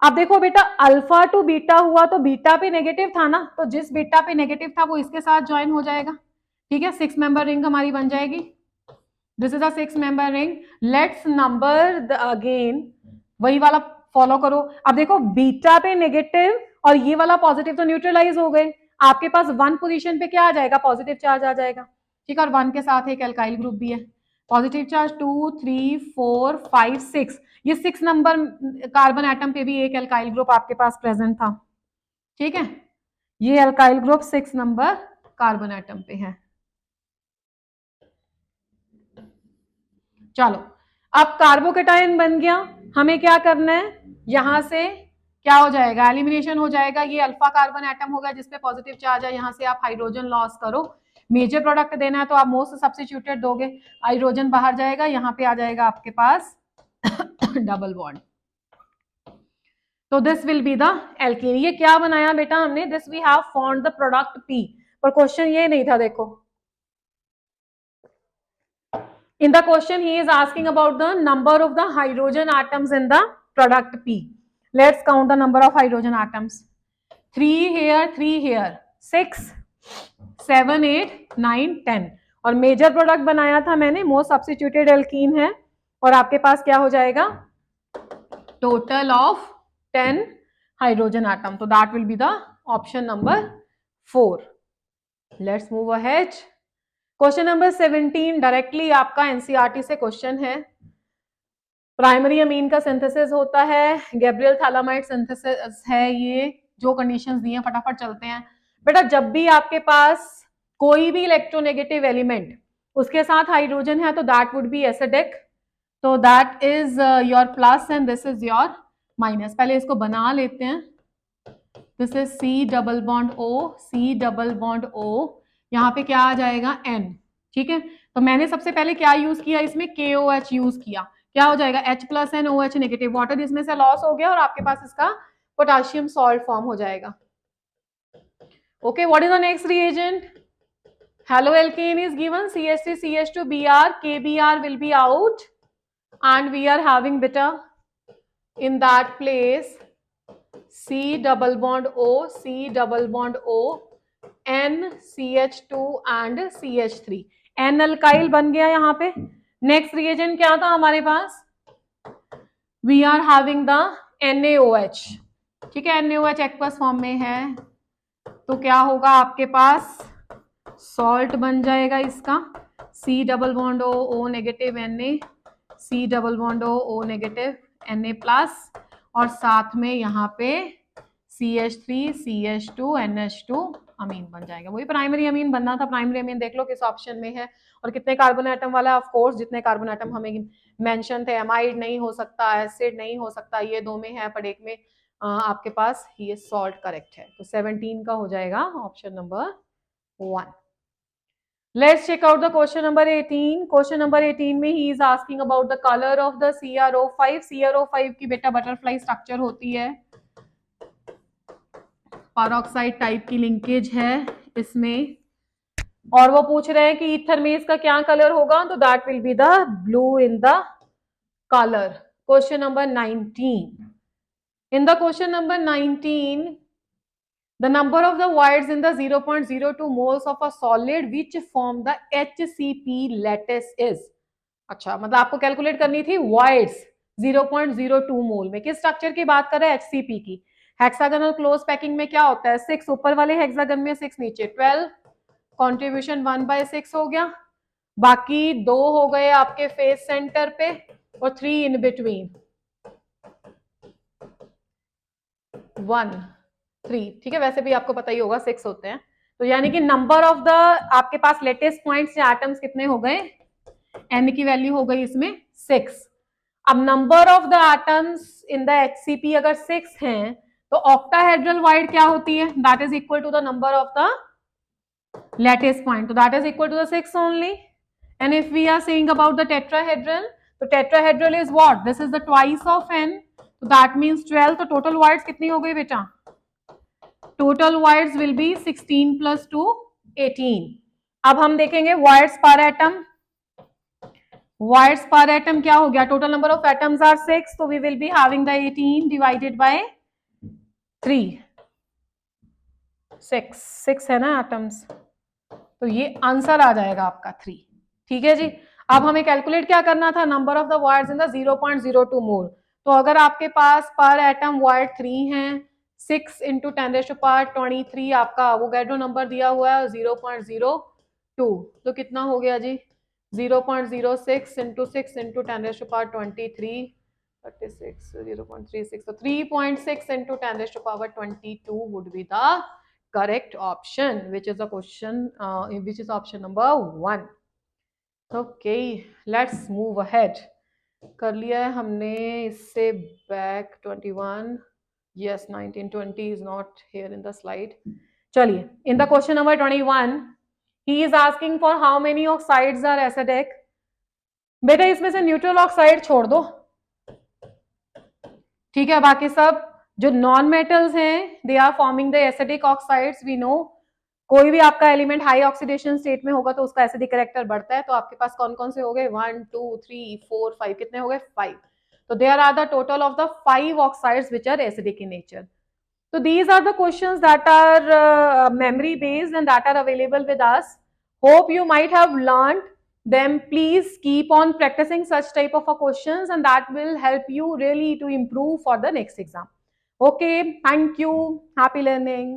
अब देखो बेटा, अल्फा टू बीटा हुआ तो बीटा पे नेगेटिव था ना, तो जिस बीटा पे नेगेटिव था वो इसके साथ ज्वाइन हो जाएगा. ठीक है, 6 मेंबर रिंग हमारी बन जाएगी. This is a 6 member ring. Let's number again, वही वाला फॉलो करो. अब देखो बीटा पे नेगेटिव और ये वाला पॉजिटिव तो न्यूट्रलाइज हो गए. आपके पास 1 पोजीशन पे क्या आ जाएगा? पॉजिटिव चार्ज आ जाएगा. ठीक है, और 1 के साथ एक एल्काइल ग्रुप भी है. Positive charge 2 3 4 5 6. ये 6 नंबर कार्बन एटम पे भी एक एल्काइल ग्रुप आपके पास प्रेजेंट था. ठीक है, ये alkyl group 6 number carbon atom पे है. चलो, अब कार्बोकेटायन बन गया. हमें क्या करना है? यहां से क्या हो जाएगा? एलिमिनेशन हो जाएगा. ये अल्फा कार्बन एटम होगा जिसपे पॉजिटिव चार्ज है, यहां से आप हाइड्रोजन लॉस करो. मेजर प्रोडक्ट देना है तो आप मोस्ट सब्स्टिट्यूटेड दोगे. हाइड्रोजन बाहर जाएगा, यहाँ पे आ जाएगा आपके पास डबल बॉन्ड. तो this will be the alkene. ये क्या बनाया बेटा हमने? This we have formed the product P. पर क्वेश्चन ये नहीं था. देखो, in the question he is asking about the number of the hydrogen atoms in the product P. Let's count the number of hydrogen atoms. 3 here, 3 here, 6 7 8 9 10. और major product बनाया था मैंने, most substituted alkene है. और आपके पास क्या हो जाएगा? Total of 10 hydrogen atom. तो that will be the option number 4. Let's move ahead. Question number 17 directly आपका एनसीईआरटी से क्वेश्चन है. प्राइमरी अमीन का सिंथेसिस होता है, गैब्रियल थैलामाइड सिंथेसिस है ये, जो कंडीशंस दी हैं फटाफट चलते हैं। बेटा जब भी आपके पास कोई भी इलेक्ट्रोनेगेटिव एलिमेंट उसके साथ हाइड्रोजन है तो दैट वुड बी एसिडिक, तो that is your plus and this is your minus. पहले इसको बना लेते हैं, this is C double bond O, C double bond O, यहाँ पे क्या आ जाएगा N, ठीक है। तो मैंने सबसे पहले क्या यूज किया, इसमें KOH यूज किया, क्या हो जाएगा H plus and OH negative, water इसमें से लॉस हो गया और आपके पास इसका पोटाशियम सॉल्ट फॉर्म हो जाएगा। Okay, what is the next reagent? Haloalkane is given, CH3 CH2 Br, KBr will be out and we are having beta in that place C double bond O, C double bond O, N CH2 and CH3, N alkyl बन गया यहाँ पे। Next reagent क्या था हमारे पास? We are having the NaOH, ठीक है, NaOH एक्वस फॉर्म में है, तो क्या होगा आपके पास, सॉल्ट बन जाएगा इसका C double bond O, O negative Na, C double bond O, O negative Na plus, और साथ में यहाँ पे CH3 CH2 NH2 अमीन बन जाएगा। वही प्राइमरी अमीन बनना था। प्राइमरी अमीन देख लो किस ऑप्शन में है और कितने कार्बन एटम वाला है। ऑफ कोर्स जितने कार्बन एटम हमें मेंशन थे, एमाइड नहीं हो सकता, एसिड नहीं हो सकता, ये दो में है, पर एक में आपके पास ये सॉल्ट करेक्ट है। तो 17 का हो जाएगा option number 1। Let's check out the question number 18. Question number 18 में he is asking about the color of the CrO5. CrO5 की बेटा बटरफ्लाई स्ट्रक्चर होती है, पेरोक्साइड टाइप की लिंकेज है इसमें, और वो पूछ रहे हैं कि ईथर में इसका क्या कलर होगा, तो that will be the blue in the colour. Question number 19. In the question number 19, the number of the voids in the 0.02 moles of a solid which form the HCP lattice is. अच्छा, मतलब आपको calculate करनी थी voids 0.02 मोल में, किस structure की बात कर रहे हैं? HCP की। हेक्सागोनल क्लोज पैकिंग में क्या होता है? 6 ऊपर वाले हेक्सागन में, 6 नीचे, 12, कॉन्ट्रीब्यूशन 1/6 हो गया, बाकी 2 हो गए आपके फेस सेंटर पे और 3 इन बिटवीन, 1 3, ठीक है। वैसे भी आपको पता ही होगा 6 होते हैं, तो यानी कि नंबर ऑफ द आपके पास लेटेस्ट पॉइंट्स या एटम्स कितने हो गए? N की वैल्यू हो गई इसमें 6। अब number of the atoms in the HCP अगर 6 हैं तो ऑक्टाहेड्रल वाइड क्या होती है? That is equal to the number of the lattice point, तो that is equal to the 6 only. And if we are saying about the tetrahedral, तो tetrahedral is what? This is the twice of N, तो that means 12। तो total voids कितनी हो गई बेटा? Total voids will be 16 + 2 18। अब हम देखेंगे वाइड्स पर एटम। वाइड्स पर एटम क्या हो गया? Total number of atoms are 6, तो we will be having the 18 divided by 3। 6 है ना एटम्स, तो ये आंसर आ जाएगा आपका 3, ठीक है जी। अब हमें कैलकुलेट क्या करना था? Number of the wides in the 0.02 मोल। तो अगर आपके पास पर एटम वाइड 3 है, 6 × 10⁻23 आपका एवोगैड्रो नंबर दिया हुआ है 0.02, तो कितना हो गया जी? 0.06 × 6 × 10⁻23, 36, 0.36, so 3.6 × 10⁻22 would be the correct option, which is the question, which is option number 1. Okay, let's move ahead. कर लिया है हमने इससे back 21, yes 19, 20 is not here in the slide. चलिए, in the question number 21 he is asking for how many oxides are acidic. बेटा इसमें से neutral oxide छोड़ दो, ठीक है, बाकी सब जो नॉन मेटल्स हैं they are forming the acidic oxides. We know कोई भी आपका एलिमेंट हाई ऑक्सीडेशन स्टेट में होगा तो उसका एसिडिक कैरेक्टर बढ़ता है। तो आपके पास कौन कौन से हो गए? 1 2 3 4 5, कितने हो गए? 5। तो there are the total of the 5 oxides which are acidic in nature. So these are the questions that are memory based and that are available with us. Hope you might have learned them. Please keep on practicing such type of questions and that will help you really to improve for the next exam. Okay, thank you. Happy learning.